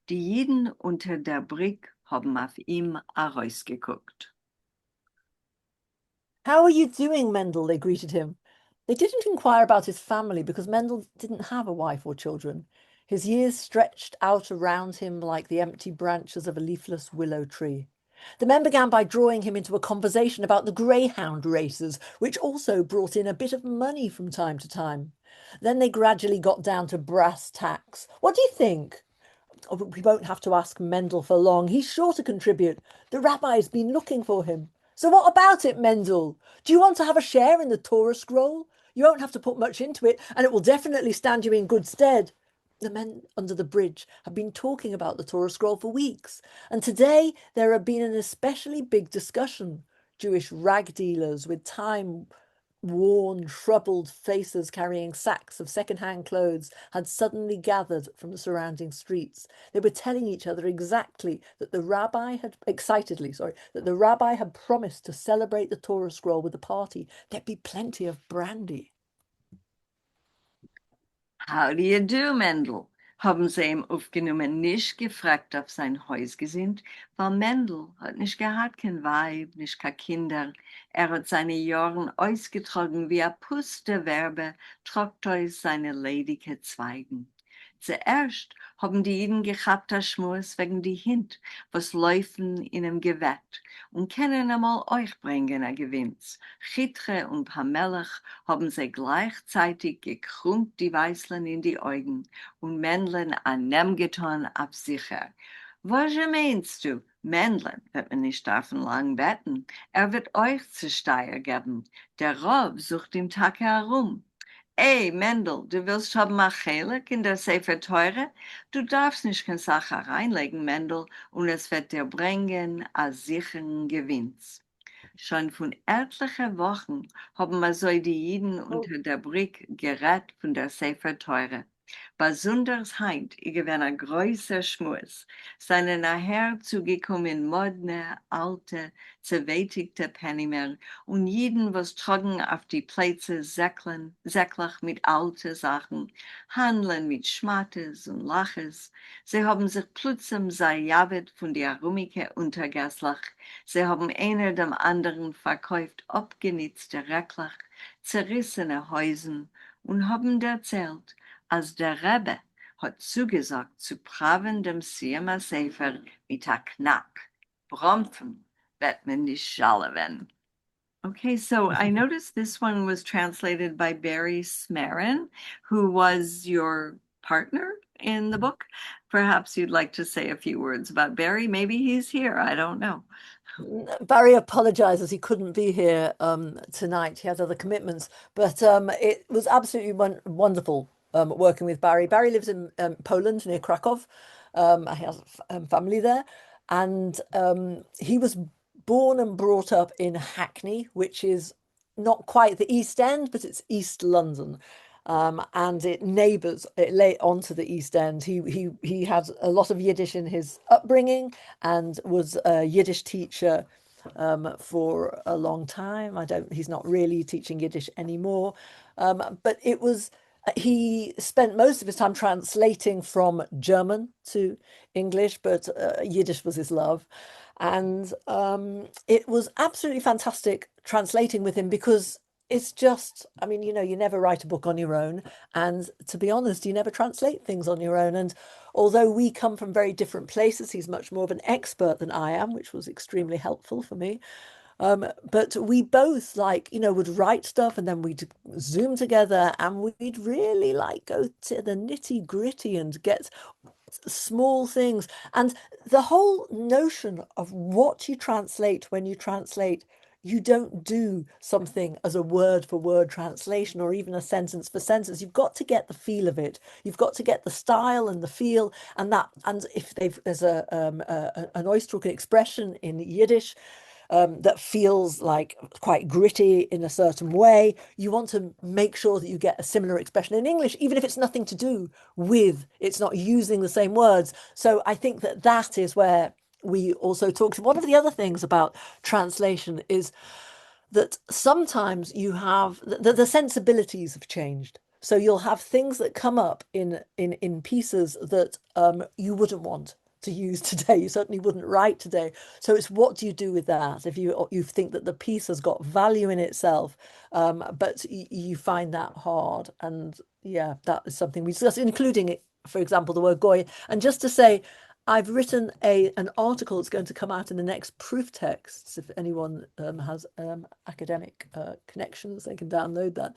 [SPEAKER 4] Die Jiden unter der Brick haben auf ihm herausgeguckt.
[SPEAKER 3] How are you doing, Mendel? They greeted him. They didn't inquire about his family because Mendel didn't have a wife or children. His years stretched out around him like the empty branches of a leafless willow tree. The men began by drawing him into a conversation about the greyhound races, which also brought in a bit of money from time to time. Then they gradually got down to brass tacks. What do you think? Oh, we won't have to ask Mendel for long. He's sure to contribute. The rabbi's been looking for him. So what about it, Mendel? Do you want to have a share in the Torah scroll? You won't have to put much into it, and it will definitely stand you in good stead. The men under the bridge have been talking about the Torah scroll for weeks, and today there had been an especially big discussion. Jewish rag dealers with time-worn, troubled faces carrying sacks of second-hand clothes had suddenly gathered from the surrounding streets. They were telling each other excitedly that the rabbi had promised to celebrate the Torah scroll with a party. There'd be plenty of brandy.
[SPEAKER 4] How do you do, Mendel? Haben sie ihm aufgenommen, nicht gefragt auf sein Haus gesinnt, weil Mendel hat nicht gehabt, kein Weib, nicht kein Kinder. Hat seine Jahren ausgetragen wie ein Puss der Werbe, tragt euch seine ledige Zweigen. Zuerst haben die Jiden gehabt, das Schmutz wegen die Hint, was laufen in einem Gewett und können einmal euch bringen, ein Gewinns. Chitre und Pamelech haben sie gleichzeitig gekrümmt die Weißlein in die Augen und Männlein an nem getan absicher. Was meinst du? Männlein wird man nicht davon lang betten. Wird euch zu Steier geben. Der Rav sucht im Tag herum. Ey, Mendel, du willst haben Machelik in der Sefer Teure? Du darfst nicht keine Sache reinlegen, Mendel, und es wird dir bringen als sicheren Gewinns. Schon von etlichen Wochen haben also die Jiden unter der Brick gerät von der Sefer Teure. Besonders heint, ich gewinne ein größer Schmutz, seine nachher zugekommen moderne, alte, zerwätigte Pennimer und jeden, was tragen auf die Plätze säcklich mit alten Sachen, handeln mit Schmattes und Laches. Sie haben sich plötzlich zerjavet von der Rumike untergässlich. Sie haben einer dem anderen verkauft abgenitzte Recklach, zerrissene Häusen und haben erzählt, als der Rebbe hat zugesagt zu praven dem Siyama Sefer mit a Knack. Bromfen wird man nicht schallen. Okay, so I noticed this one was translated by Barry Smarin, who was your partner in the book. Perhaps you'd like to say a few words about Barry. Maybe he's here. I don't know.
[SPEAKER 3] Barry apologizes he couldn't be here tonight. He has other commitments, but it was absolutely wonderful working with Barry. Barry lives in Poland near Krakow. He has family there, and he was born and brought up in Hackney, which is not quite the East End, but it's East London. And it lay onto the East End. He had a lot of Yiddish in his upbringing and was a Yiddish teacher for a long time. He's not really teaching Yiddish anymore, but he spent most of his time translating from German to English, but Yiddish was his love. And it was absolutely fantastic translating with him because it's just, I mean, you never write a book on your own. And to be honest, you never translate things on your own. And although we come from very different places, he's much more of an expert than I am, which was extremely helpful for me. But we both would write stuff and then we'd Zoom together and we'd really go to the nitty gritty and get small things. And the whole notion of what you translate when you translate, you don't do something as a word for word translation or even a sentence for sentence. You've got to get the feel of it. You've got to get the style and the feel and if there's an Oysterhoek expression in Yiddish that feels quite gritty in a certain way, you want to make sure that you get a similar expression in English, even if it's nothing to do with, it's not using the same words. So I think that is where we also talked. One of the other things about translation is that sometimes you have the sensibilities have changed. So you'll have things that come up in pieces that you wouldn't want to use today. You certainly wouldn't write today. So it's what do you do with that? If you think that the piece has got value in itself, but you find that hard. And yeah, that is something we discussed, including it, for example, the word goy. And just to say, I've written an article that's going to come out in the next proof texts. If anyone has academic connections, they can download that,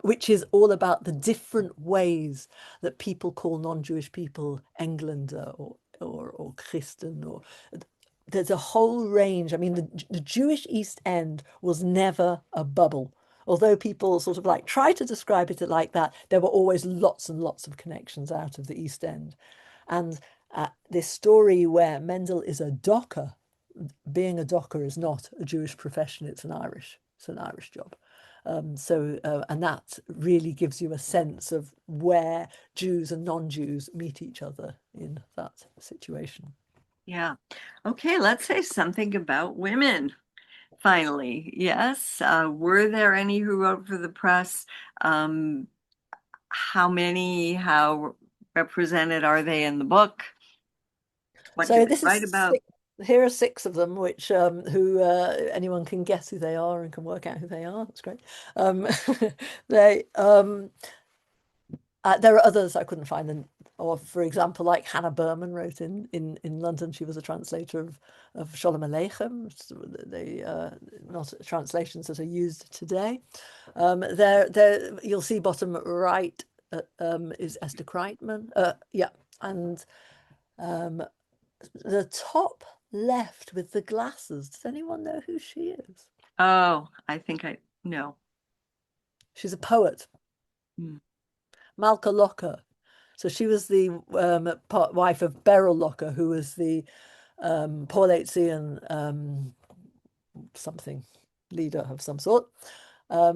[SPEAKER 3] which is all about the different ways that people call non-Jewish people Engländer or Christen. Or there's a whole range. I mean, the Jewish East End was never a bubble. Although people sort of try to describe it like that, there were always lots and lots of connections out of the East End. And this story where Mendel is a docker being a docker is not a Jewish profession, it's an Irish job. And that really gives you a sense of where Jews and non-Jews meet each other in that situation.
[SPEAKER 4] Yeah. Okay, let's say something about women. Finally, yes. Were there any who wrote for the press? How many? How represented are they in the book? What
[SPEAKER 3] So
[SPEAKER 4] do they
[SPEAKER 3] this
[SPEAKER 4] write
[SPEAKER 3] is
[SPEAKER 4] about?
[SPEAKER 3] here are 6 of them, which who anyone can guess who they are and can work out who they are. That's great. They there are others I couldn't find them. Or, for example, like Hannah Berman wrote in London. She was a translator of Sholem Aleichem. They not translations that are used today. There you'll see bottom right is Esther Kreitman. Yeah, and the top left with the glasses. Does anyone know who she is?
[SPEAKER 4] Oh, I think I know.
[SPEAKER 3] She's a poet. Malka Locker. So she was the wife of Beryl Locker, who was the Paul something leader of some sort.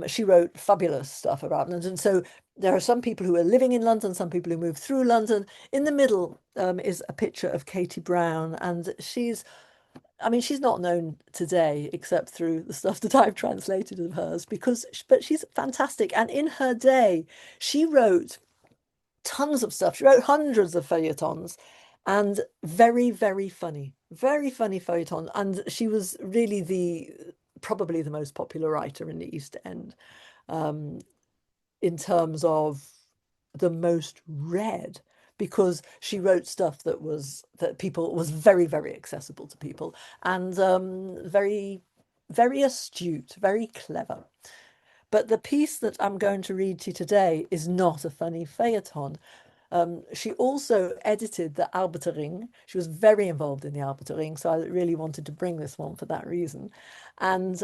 [SPEAKER 3] She wrote fabulous stuff about London. So there are some people who are living in London, some people who moved through London. In the middle is a picture of Katie Brown, and she's not known today except through the stuff that I've translated of hers, but she's fantastic. And in her day, she wrote tons of stuff. She wrote hundreds of feuilletons, and very, very funny feuilleton. And she was really probably the most popular writer in the East End, in terms of the most read, because she wrote stuff that was very, very accessible to people, and very, very astute, very clever. But the piece that I'm going to read to you today is not a funny feuilleton. She also edited the Arbitering. She was very involved in the Arbitering, so I really wanted to bring this one for that reason. And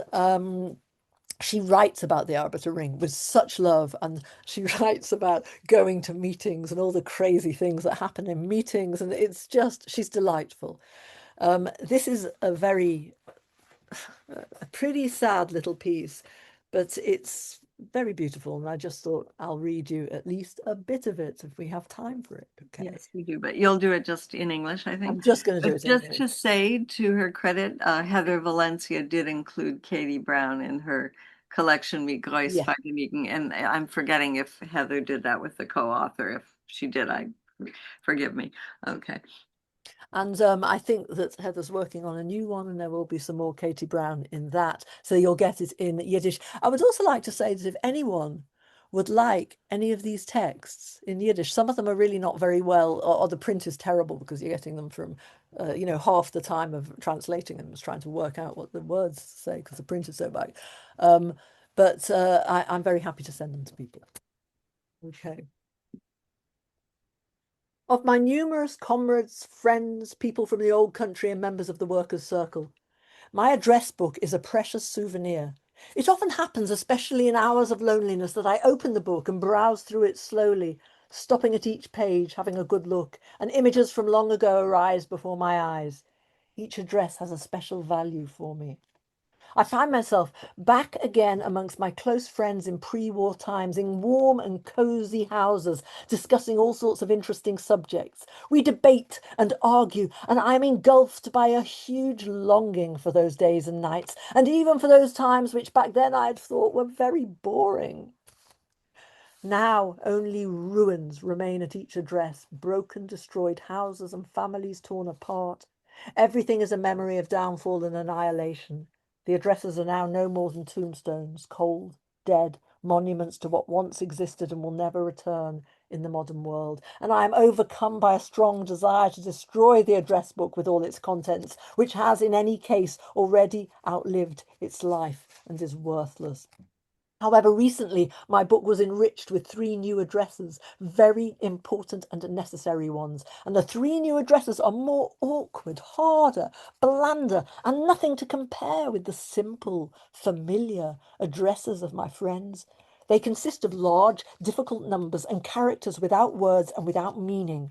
[SPEAKER 3] she writes about the Arbitering with such love, and she writes about going to meetings and all the crazy things that happen in meetings, and she's delightful. This is a pretty sad little piece, but it's very beautiful, and I just thought I'll read you at least a bit of it if we have time for it. Okay.
[SPEAKER 4] Yes, we do, but you'll do it just in English, I think.
[SPEAKER 3] I'm just going to do it in
[SPEAKER 4] Just
[SPEAKER 3] English.
[SPEAKER 4] to say, to her credit, Heather Valencia did include Katie Brown in her collection, Wie Groß
[SPEAKER 3] Yeah.
[SPEAKER 4] Vergnügen, and I'm forgetting if Heather did that with the co-author. If she did, forgive me. Okay.
[SPEAKER 3] And I think that Heather's working on a new one, and there will be some more Katie Brown in that. So you'll get it in Yiddish. I would also like to say that if anyone would like any of these texts in Yiddish, some of them are really not very well, or the print is terrible because you're getting them from, half the time of translating them is trying to work out what the words say because the print is so bad. But I'm very happy to send them to people. Okay. Of my numerous comrades, friends, people from the old country, and members of the workers' circle, my address book is a precious souvenir. It often happens, especially in hours of loneliness, that I open the book and browse through it slowly, stopping at each page, having a good look, and images from long ago arise before my eyes. Each address has a special value for me. I find myself back again amongst my close friends in pre-war times, in warm and cosy houses, discussing all sorts of interesting subjects. We debate and argue, and I'm engulfed by a huge longing for those days and nights, and even for those times which back then I had thought were very boring. Now only ruins remain at each address, broken, destroyed houses and families torn apart. Everything is a memory of downfall and annihilation. The addresses are now no more than tombstones, cold, dead, monuments to what once existed and will never return in the modern world. And I am overcome by a strong desire to destroy the address book with all its contents, which has in any case already outlived its life and is worthless. However, recently my book was enriched with 3 new addresses, very important and necessary ones. And the 3 new addresses are more awkward, harder, blander, and nothing to compare with the simple, familiar addresses of my friends. They consist of large, difficult numbers and characters without words and without meaning.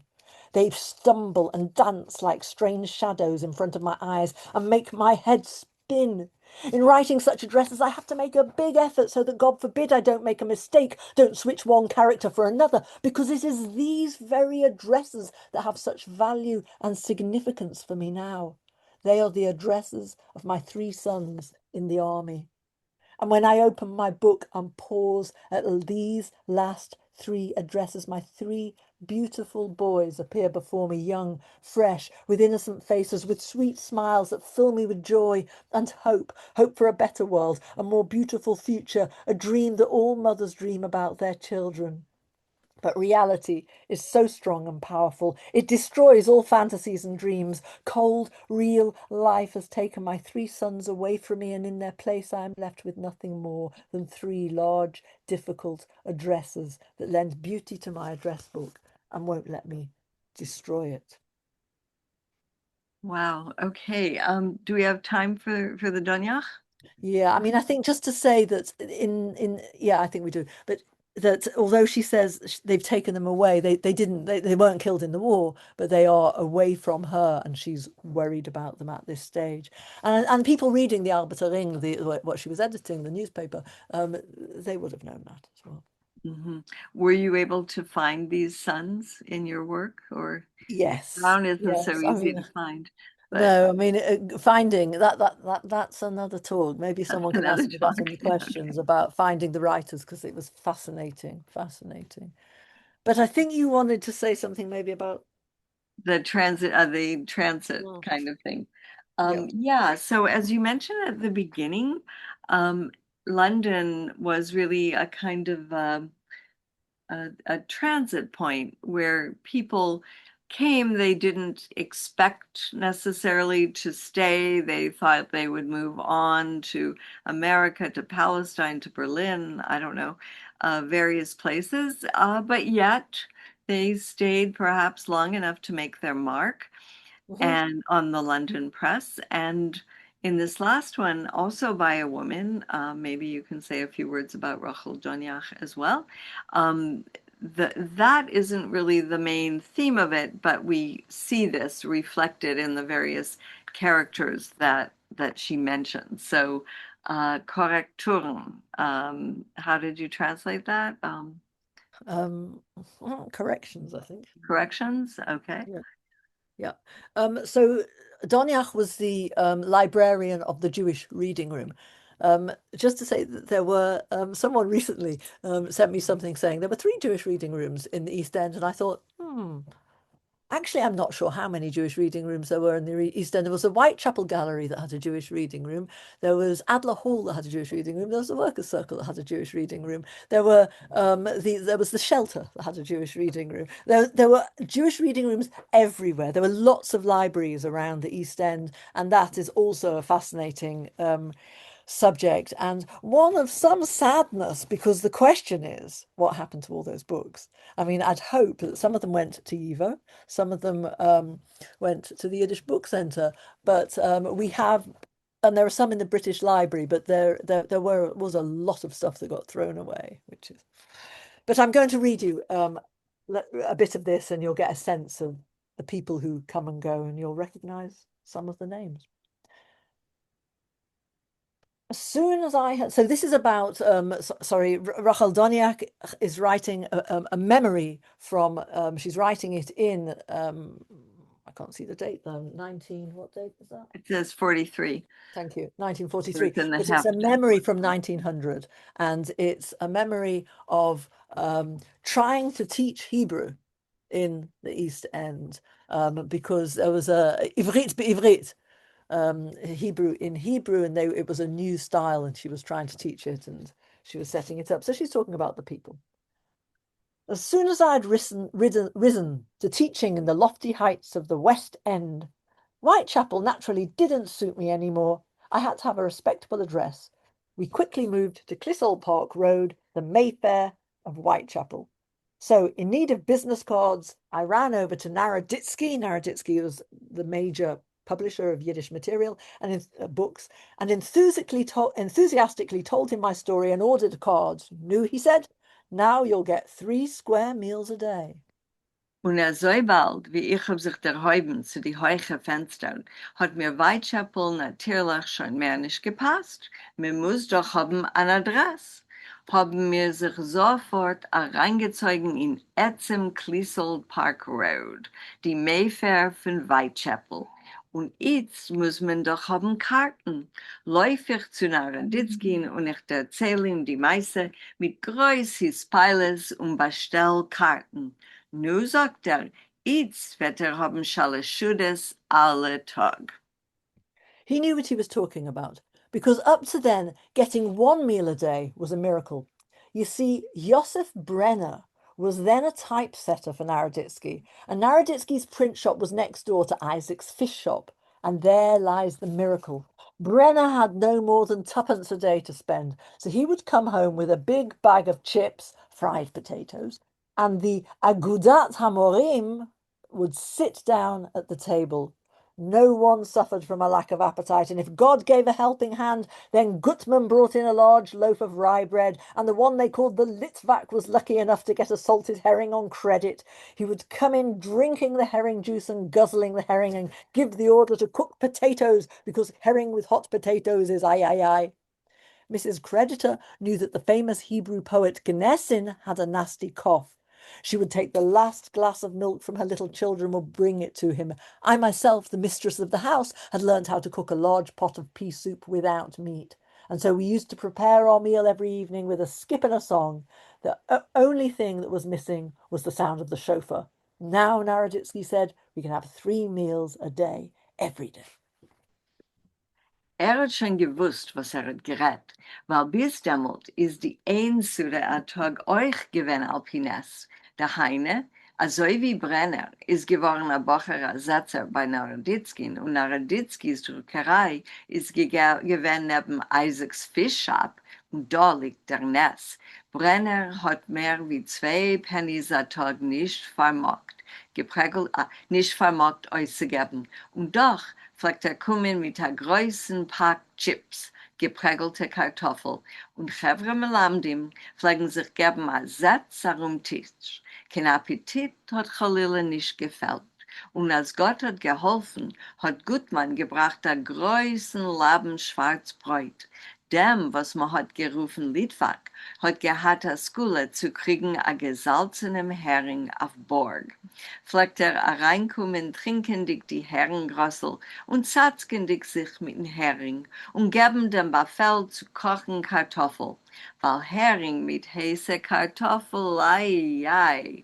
[SPEAKER 3] They stumble and dance like strange shadows in front of my eyes and make my head spin. In writing such addresses, I have to make a big effort so that, God forbid, I don't make a mistake, don't switch one character for another, because it is these very addresses that have such value and significance for me now. They are the addresses of my 3 sons in the army. And when I open my book and pause at these last 3 addresses, my 3 beautiful boys appear before me, young, fresh, with innocent faces, with sweet smiles that fill me with joy and hope for a better world, a more beautiful future, a dream that all mothers dream about their children. But reality is so strong and powerful. It destroys all fantasies and dreams. Cold, real life has taken my 3 sons away from me, and in their place I am left with nothing more than 3 large, difficult addresses that lend beauty to my address book and won't let me destroy it.
[SPEAKER 4] Wow. Okay. Do we have time for the Donyach?
[SPEAKER 3] Yeah, I mean, I think just to say that yeah, I think we do. But that although she says they've taken them away, they weren't killed in the war, but they are away from her, and she's worried about them at this stage. And people reading the Arbeiter Ring, what she was editing, the newspaper, they would have known that as well.
[SPEAKER 4] Mm-hmm. Were you able to find these sons in your work, or
[SPEAKER 3] Yes,
[SPEAKER 4] Brown isn't
[SPEAKER 3] yes.
[SPEAKER 4] so
[SPEAKER 3] I
[SPEAKER 4] easy
[SPEAKER 3] mean,
[SPEAKER 4] to find? But
[SPEAKER 3] no, I mean, finding that's another talk. Maybe someone can
[SPEAKER 4] another
[SPEAKER 3] ask me that in the
[SPEAKER 4] talk.
[SPEAKER 3] questions about finding the writers, because it was fascinating. But I think you wanted to say something maybe about
[SPEAKER 4] The transit kind of thing.
[SPEAKER 3] yeah.
[SPEAKER 4] Yeah, so as you mentioned at the beginning, London was really a kind of a transit point where people came. They didn't expect necessarily to stay. They thought they would move on to America, to Palestine, to Berlin, I don't know, various places. But yet they stayed perhaps long enough to make their mark and on the London press. And in this last one, also by a woman, maybe you can say a few words about Rachel Donyach as well. That isn't really the main theme of it, but we see this reflected in the various characters that she mentioned. So, Korrekturen, how did you translate that?
[SPEAKER 3] Corrections, I think.
[SPEAKER 4] Corrections, okay.
[SPEAKER 3] Yeah. So Donyach was the librarian of the Jewish reading room. Just to say that there were someone recently sent me something saying there were 3 Jewish reading rooms in the East End, and I thought, actually, I'm not sure how many Jewish reading rooms there were in the East End. There was a Whitechapel Gallery that had a Jewish reading room. There was Adler Hall that had a Jewish reading room. There was the Workers' Circle that had a Jewish reading room. There was the Shelter that had a Jewish reading room. There were Jewish reading rooms everywhere. There were lots of libraries around the East End, and that is also a fascinating subject, and one of some sadness, because the question is, what happened to all those books? I mean, I'd hope that some of them went to Yivo, some of them went to the Yiddish Book Centre, but we have, and there are some in the British Library, but there was a lot of stuff that got thrown away, which is. But I'm going to read you a bit of this, and you'll get a sense of the people who come and go, and you'll recognise some of the names. As soon as I had, so this is about, Rachel Donyach is writing a memory from, she's writing it in, I can't see the date though, what date is that?
[SPEAKER 4] It says 43.
[SPEAKER 3] Thank you, 1943.
[SPEAKER 4] It's in the
[SPEAKER 3] But it's
[SPEAKER 4] heft.
[SPEAKER 3] a memory from 1900, and it's a memory of trying to teach Hebrew in the East End, because there was a Ivrit be'Ivrit, Hebrew in Hebrew, and it was a new style, and she was trying to teach it, and she was setting it up. So she's talking about the people. As soon as I had risen to teaching in the lofty heights of the West End, Whitechapel naturally didn't suit me anymore. I had to have a respectable address. We quickly moved to Clissold Park Road, the Mayfair of Whitechapel. So, in need of business cards, I ran over to Naroditsky. Naroditsky was the major publisher of Yiddish material and books, and enthusiastically told him my story and ordered cards. "Nu," he said, "now you'll get 3 square meals a day."
[SPEAKER 4] Und so bald, wie ich sich derhäuben zu die heuche Fenster, hat mir Whitechapel natürlich schon mehr nicht gepasst. Man muss doch haben an Adress. Haben mir sich sofort reingezogen in Etzem Clissold Park Road, die Mayfair von Whitechapel. Und jetzt muss man doch haben Karten. Läuf ich zu Naraditzkin und ich erzähle ihm die Meise mit größeren Peiles und bestell Karten. Nu sagt jetzt wird haben Shalashudas alle Tag.
[SPEAKER 3] He knew what he was talking about, because up to then, getting one meal a day was a miracle. You see, Yosef Brenner was then a typesetter for Naroditsky, and Naroditsky's print shop was next door to Isaac's fish shop, and there lies the miracle. Brenner had no more than twopence a day to spend, so he would come home with a big bag of chips, fried potatoes, and the Agudat Hamorim would sit down at the table. No one suffered from a lack of appetite, and if God gave a helping hand, then Gutman brought in a large loaf of rye bread, and the one they called the Litvak was lucky enough to get a salted herring on credit. He would come in drinking the herring juice and guzzling the herring and give the order to cook potatoes, because herring with hot potatoes is aye, aye, aye. Mrs. Creditor knew that the famous Hebrew poet Gnessin had a nasty cough. She would take the last glass of milk from her little children and would bring it to him. I myself, the mistress of the house, had learned how to cook a large pot of pea soup without meat. And so we used to prepare our meal every evening with a skip and a song. The only thing that was missing was the sound of the shofar. Now, Naroditsky said, we can have 3 meals a day, every day.
[SPEAKER 4] Hat schon gewusst, was hat gerät, weil bis damals ist die Einsude a Tag euch gewesen Alpines. Der Heine, also wie Brenner, ist geworden ein Bacher Satzer bei Naroditsky und Naroditskys Druckerei ist gewesen neben Isaacs Fish Shop und da liegt der Ness. Brenner hat mehr wie 2 Pennies a Tag nicht vermocht auszugeben. Und doch pflegt kommen mit der größten Pack Chips, geprägelte Kartoffel. Und Chevre Melamdim pflegen sich geben a Satz am Tisch. Kein Appetit hat Chalile nicht gefällt. Und als Gott hat geholfen, hat Gutmann gebracht der größten Laben Schwarzbräut. Dem, was man hat gerufen Litvak, hat gehabt a Skule zu kriegen a gesalzenem Hering auf Borg. Fleckt reinkommen, trinkendig die Heringgrossel und zatzkendig sich mit dem Hering und geben dem Befehl zu kochen Kartoffel, weil Hering mit heiße Kartoffel, ei.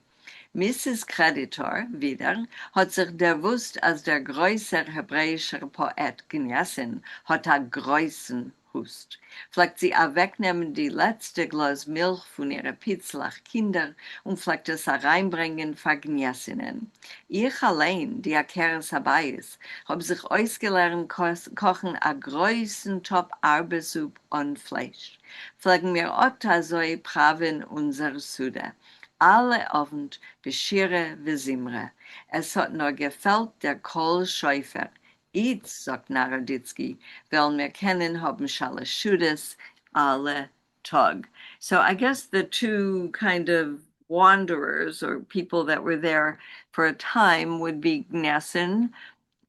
[SPEAKER 4] Mrs. Creditor, wieder, hat sich bewusst als der größere hebräische Poet Gnessin, hat a größen Hust. Fleckt sie wegnehmen die letzte Glas Milch von ihren Pitzlach Kinder und fleckt es reinbringen für Gnessinnen. Ich allein, die Akeres Habayis, hab sich ausgelernt kochen a größen Top Arbesup und Fleisch. Flecken mir otta so praven unser Sude. Alle Abend beschire wie Simre. Es hat nur gefällt der Kohlschäufer. Jetzt, sagt Naroditsky, weil wir kennen haben Shalashudas alle Tag. So I guess the two kind of wanderers or people that were there for a time would be Gnessin,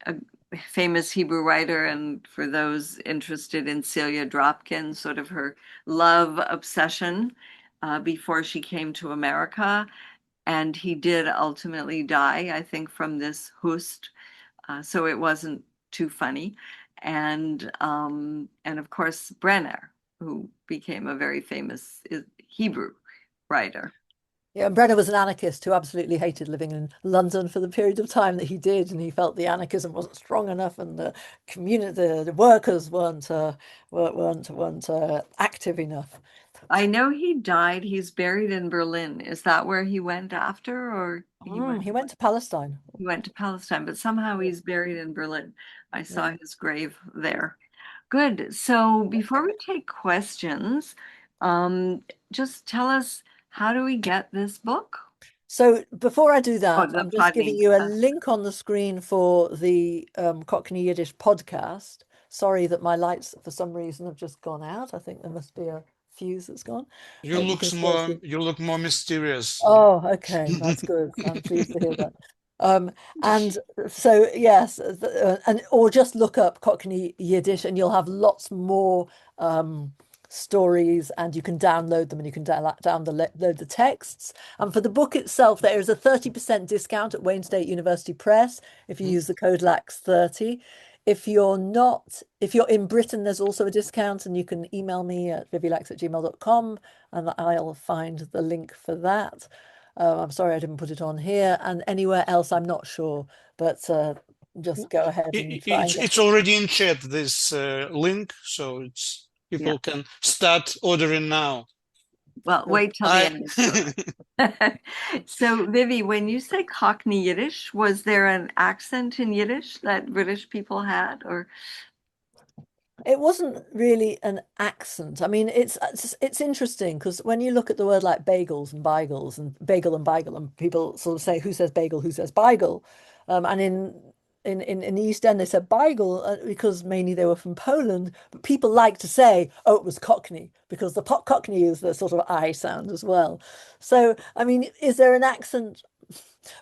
[SPEAKER 4] a famous Hebrew writer, and for those interested in Celia Dropkin, sort of her love obsession before she came to America. And he did ultimately die, I think, from this Hust. So it wasn't too funny. And of course, Brenner, who became a very famous Hebrew writer.
[SPEAKER 3] Yeah, and Brenner was an anarchist who absolutely hated living in London for the period of time that he did, and he felt the anarchism wasn't strong enough, and the community, the workers weren't active enough.
[SPEAKER 4] I know he died. He's buried in Berlin. Is that where he went after, or
[SPEAKER 3] he went to Palestine?
[SPEAKER 4] He went to Palestine, but somehow he's buried in Berlin. I saw his grave there. Good. So before we take questions, just tell us, how do we get this book?
[SPEAKER 3] So before I do that, I'm just giving you a link on the screen for the Cockney Yiddish podcast. Sorry that my lights, for some reason, have just gone out. I think there must be a fuse that's gone.
[SPEAKER 2] You
[SPEAKER 3] You
[SPEAKER 2] look
[SPEAKER 3] can still
[SPEAKER 2] more
[SPEAKER 3] see.
[SPEAKER 2] you look more mysterious.
[SPEAKER 3] Oh, okay, that's good. I'm pleased to hear that. And so yes, and or just look up Cockney Yiddish, and you'll have lots more stories, and you can download them, and you can download the texts. And for the book itself, there is a 30% discount at Wayne State University Press if you use the code LAX30. If you're in Britain, there's also a discount, and you can email me at vivilachs@gmail.com, and I'll find the link for that. I'm sorry I didn't put it on here, and anywhere else I'm not sure, but just go ahead and find it.
[SPEAKER 2] It's already in chat, this link, so people can start ordering now.
[SPEAKER 4] Well, wait till the end. So, Vivi, when you say Cockney Yiddish, was there an accent in Yiddish that British people had, or?
[SPEAKER 3] It wasn't really an accent. I mean, it's interesting because when you look at the word like bagels and beigels and bagel and beigel, and people sort of say, who says bagel, who says beigel? And in the East End, they said beigel because mainly they were from Poland. But people like to say, oh, it was Cockney, because the Cockney is the sort of I sound as well. So, I mean, is there an accent?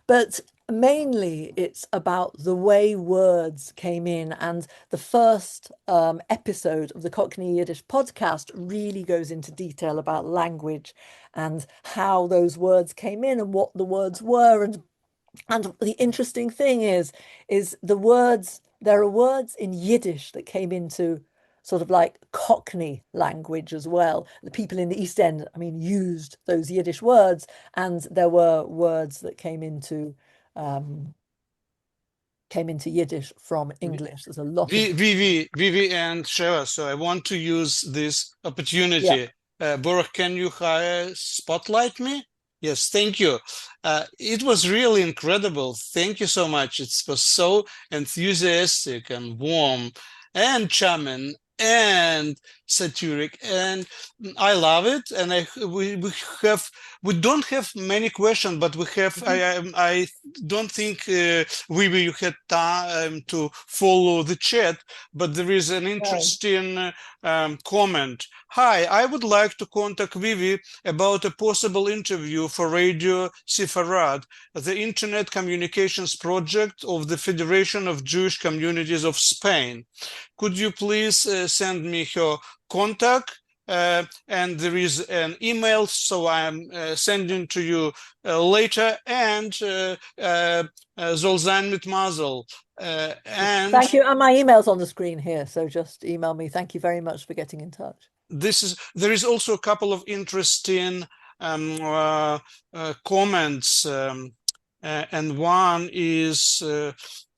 [SPEAKER 3] But mainly it's about the way words came in, and the first episode of the Cockney Yiddish podcast really goes into detail about language and how those words came in and what the words were. And the interesting thing is the words, there are words in Yiddish that came into sort of like Cockney language as well. The people in the East End, I mean, used those Yiddish words, and there were words that came into Yiddish from English. There's a lot of
[SPEAKER 2] Vivi and Sheva, so I want to use this opportunity. Baruch, can you spotlight me? Yes, thank you. It was really incredible. Thank you so much. It was so enthusiastic and warm and charming and satiric, and I love it. And we don't have many questions, but we have. I don't think you had time to follow the chat, but there is an interesting comment. Hi, I would like to contact Vivi about a possible interview for Radio Sefarad, the Internet Communications Project of the Federation of Jewish Communities of Spain. Could you please send me her contact? And there is an email, so I'm sending to you later. And Zolzan mit Mazel. And
[SPEAKER 3] thank you. And my email's on the screen here, so just email me. Thank you very much for getting in touch.
[SPEAKER 2] There is also a couple of interesting comments, and one is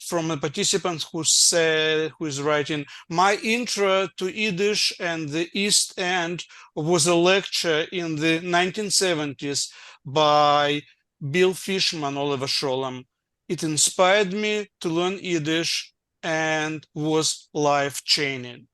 [SPEAKER 2] from a participant who is writing, my intro to Yiddish and the East End was a lecture in the 1970s by Bill Fishman, Oliver Sholem. It inspired me to learn Yiddish and was life-changing.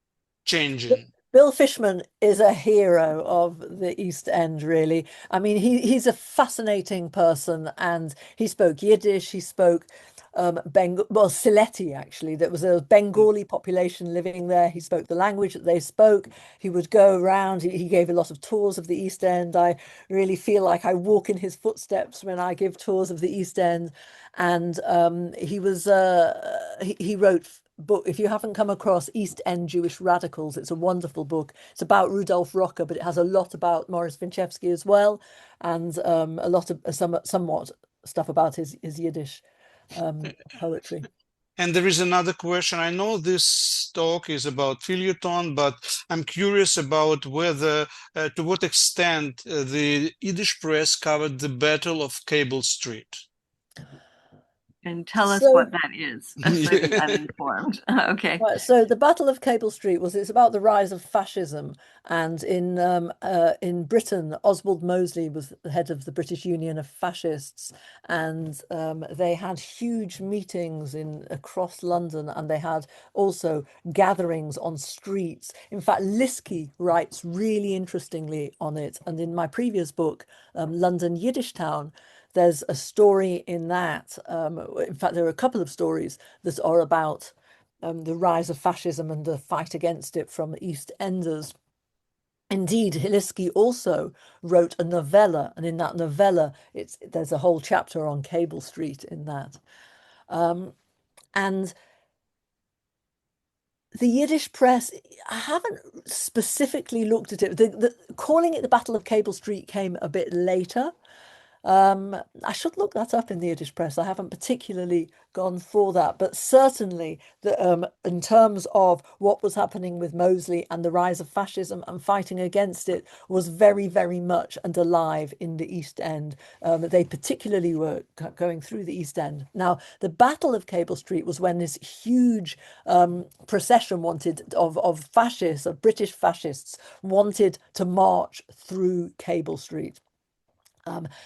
[SPEAKER 3] Bill Fishman is a hero of the East End, really. I mean, he's a fascinating person, and he spoke Yiddish, he spoke Sylheti, actually. There was a Bengali population living there. He spoke the language that they spoke. He would go around. He gave a lot of tours of the East End. I really feel like I walk in his footsteps when I give tours of the East End. And he wrote book. If you haven't come across East End Jewish Radicals, it's a wonderful book. It's about Rudolf Rocker, but it has a lot about Morris Winchevsky as well, and a lot of somewhat stuff about his Yiddish poetry.
[SPEAKER 2] And there is another question. I know this talk is about feuilleton, but I'm curious about whether, to what extent the Yiddish press covered the Battle of Cable Street.
[SPEAKER 4] And tell us what that is, so you're uninformed. Okay.
[SPEAKER 3] Right, so the Battle of Cable Street it's about the rise of fascism, and in Britain, Oswald Mosley was the head of the British Union of Fascists, and they had huge meetings across London, and they had also gatherings on streets. In fact, Liskey writes really interestingly on it, and in my previous book, London Yiddishtown, there's a story in that. In fact, there are a couple of stories that are about the rise of fascism and the fight against it from East Enders. Indeed, Hilisky also wrote a novella, and in that novella, there's a whole chapter on Cable Street in that. And the Yiddish press, I haven't specifically looked at it. Calling it the Battle of Cable Street came a bit later. I should look that up in the Yiddish press. I haven't particularly gone for that, but certainly in terms of what was happening with Mosley and the rise of fascism and fighting against it was very, very much and alive in the East End. They particularly were going through the East End. Now, the Battle of Cable Street was when this huge procession of fascists, of British fascists, wanted to march through Cable Street.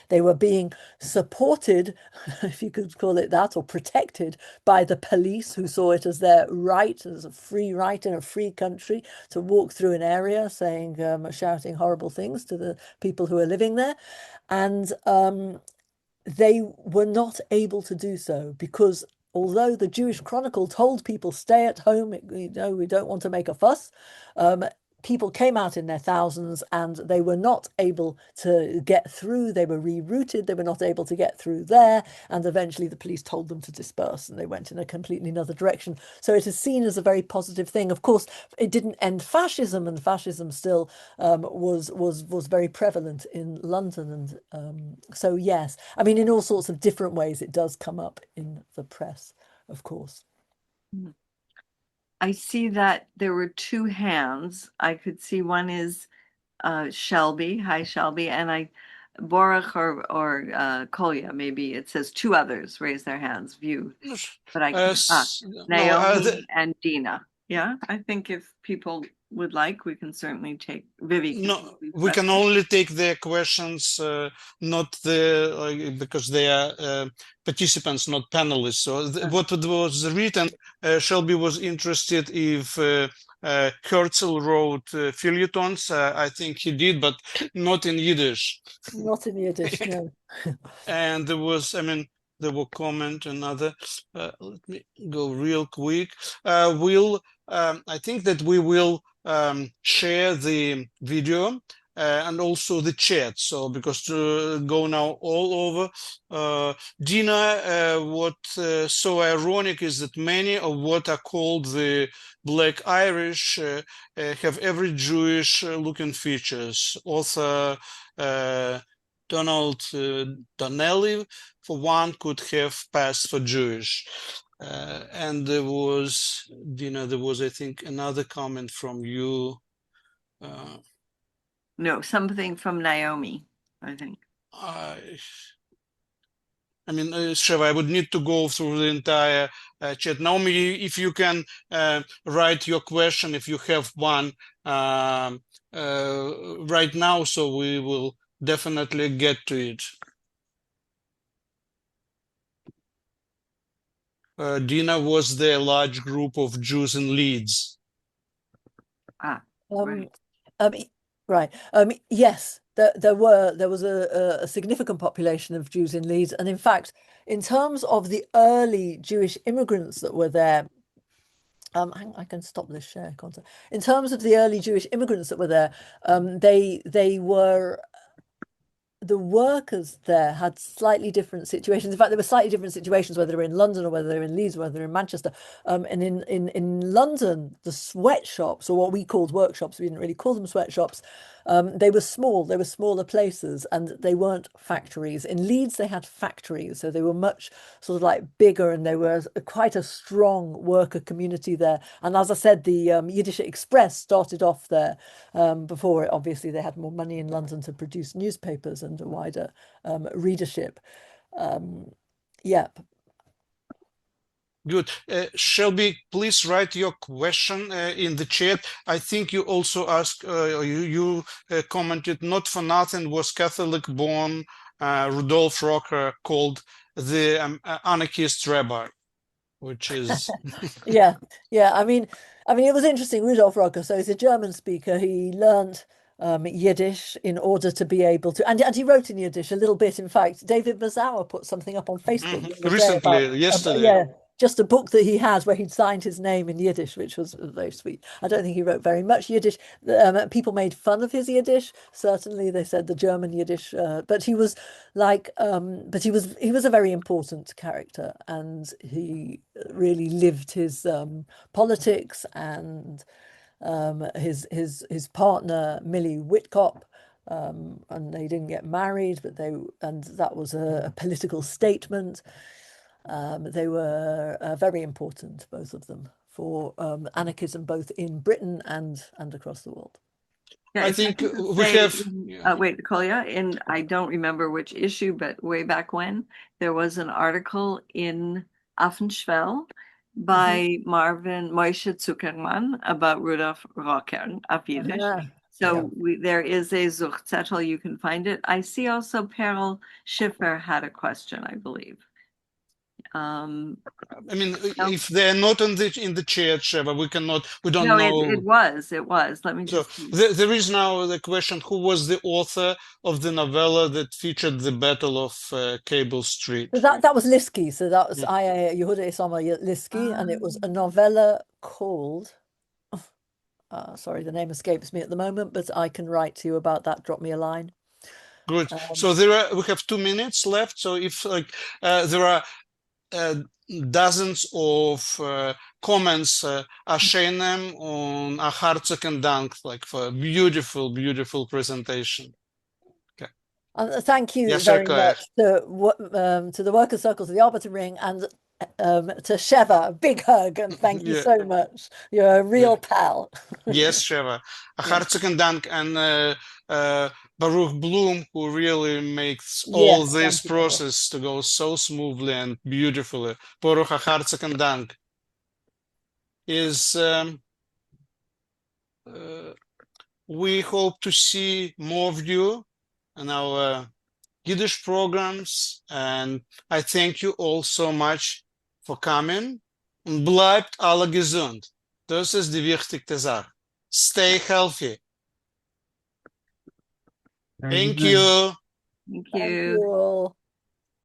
[SPEAKER 3] They were being supported, if you could call it that, or protected by the police, who saw it as their right, as a free right in a free country, to walk through an area shouting horrible things to the people who are living there. And they were not able to do so because although the Jewish Chronicle told people, stay at home, we don't want to make a fuss, people came out in their thousands and they were not able to get through. They were rerouted. They were not able to get through there. And eventually the police told them to disperse and they went in a completely another direction. So it is seen as a very positive thing. Of course, it didn't end fascism, and fascism still was very prevalent in London. And so, yes, I mean, in all sorts of different ways, it does come up in the press, of course.
[SPEAKER 4] I see that there were two hands. I could see one is Shelby. Hi, Shelby. And Borach or Kolya, maybe it says two others raise their hands, view. But I can, Naomi and Dina. Yeah, I think if people would like, we can certainly take Vivi.
[SPEAKER 2] No, we can only take their questions, not because they are participants, not panelists. So what was written, Shelby was interested if Herzl wrote feuilletons. I think he did, but not in Yiddish.
[SPEAKER 3] Not in Yiddish, no.
[SPEAKER 2] And there were comment another. Let me go real quick. I think that we will share the video and also the chat. So because to go now all over, Dina, what so ironic is that many of what are called the Black Irish have every Jewish looking features. Author Donald Donnelly, for one, could have passed for Jewish. And there was, Dina, I think, another comment from you.
[SPEAKER 4] No, something from Naomi, I think.
[SPEAKER 2] Sheva, I would need to go through the entire chat. Naomi, if you can write your question, if you have one right now, so we will definitely get to it. Dina, was there a large group of Jews in Leeds?
[SPEAKER 4] Right.
[SPEAKER 3] Right. Yes, there was a significant population of Jews in Leeds. And in fact, in terms of the early Jewish immigrants that were there, I can stop this share content. In terms of the early Jewish immigrants that were there, the workers there had slightly different situations. In fact, there were slightly different situations, whether they're in London or whether they're in Leeds, whether they're in Manchester. And in London, the sweatshops, or what we called workshops, we didn't really call them sweatshops, they were small. They were smaller places, and they weren't factories. In Leeds, they had factories, so they were much sort of like bigger, and they were quite a strong worker community there. And as I said, the Yiddish Express started off there before. Obviously, they had more money in London to produce newspapers and a wider readership.
[SPEAKER 2] Good. Shelby, please write your question in the chat. I think you also asked, you commented, not for nothing was Catholic-born Rudolf Rocker called the anarchist rabbi, which is...
[SPEAKER 3] Yeah. I mean, it was interesting. Rudolf Rocker, so he's a German speaker. He learned Yiddish in order to be able to, and he wrote in Yiddish a little bit. In fact, David Mazower put something up on Facebook
[SPEAKER 2] recently, yesterday.
[SPEAKER 3] just a book that he has where he'd signed his name in Yiddish, which was very sweet. I don't think he wrote very much Yiddish. People made fun of his Yiddish. Certainly, they said the German Yiddish, but he was he was a very important character, and he really lived his politics and his partner Millie Whitcomb. And they didn't get married, but that was a political statement. They were very important, both of them, for anarchism, both in Britain and across the world.
[SPEAKER 4] Yeah,
[SPEAKER 2] I think we have.
[SPEAKER 4] Wait, Kolya, I don't remember which issue, but way back when, there was an article in Affenschwell by Marvin Moshe Zuckerman about Rudolf Rocker of Yiddish. So there is a Zuchtzettel, you can find it. I see also Perl Schiffer had a question, I believe.
[SPEAKER 2] I mean, if they're not in the chat, Sheva, we don't know.
[SPEAKER 4] It was. Let me just.
[SPEAKER 2] So there is now the question: who was the author of the novella that featured the Battle of Cable Street?
[SPEAKER 3] That was Liski. So that was Yehuda Isama Liski, and it was a novella called. Sorry, the name escapes me at the moment, but I can write to you about that. Drop me a line.
[SPEAKER 2] Good. So we have 2 minutes left. So if there are dozens of comments, Ashenem on a hartzigen Dank, like for a beautiful, beautiful presentation. Okay.
[SPEAKER 3] Thank you very much to the Workers' Circle, to the Arbiter Ring, and to Sheva. A big hug and thank you so much. You're a real pal.
[SPEAKER 2] Yes, Sheva. A hartzigen Dank, and Baruch Bloom, who really makes all this process to go so smoothly and beautifully. Baruch hartzigen Dank. We hope to see more of you in our Yiddish programs, and I thank you all so much for coming. Und bleibt alle gesund. Das ist die wichtigste Sache. Stay healthy. Thank you.
[SPEAKER 4] Thank you.
[SPEAKER 3] Thank you all.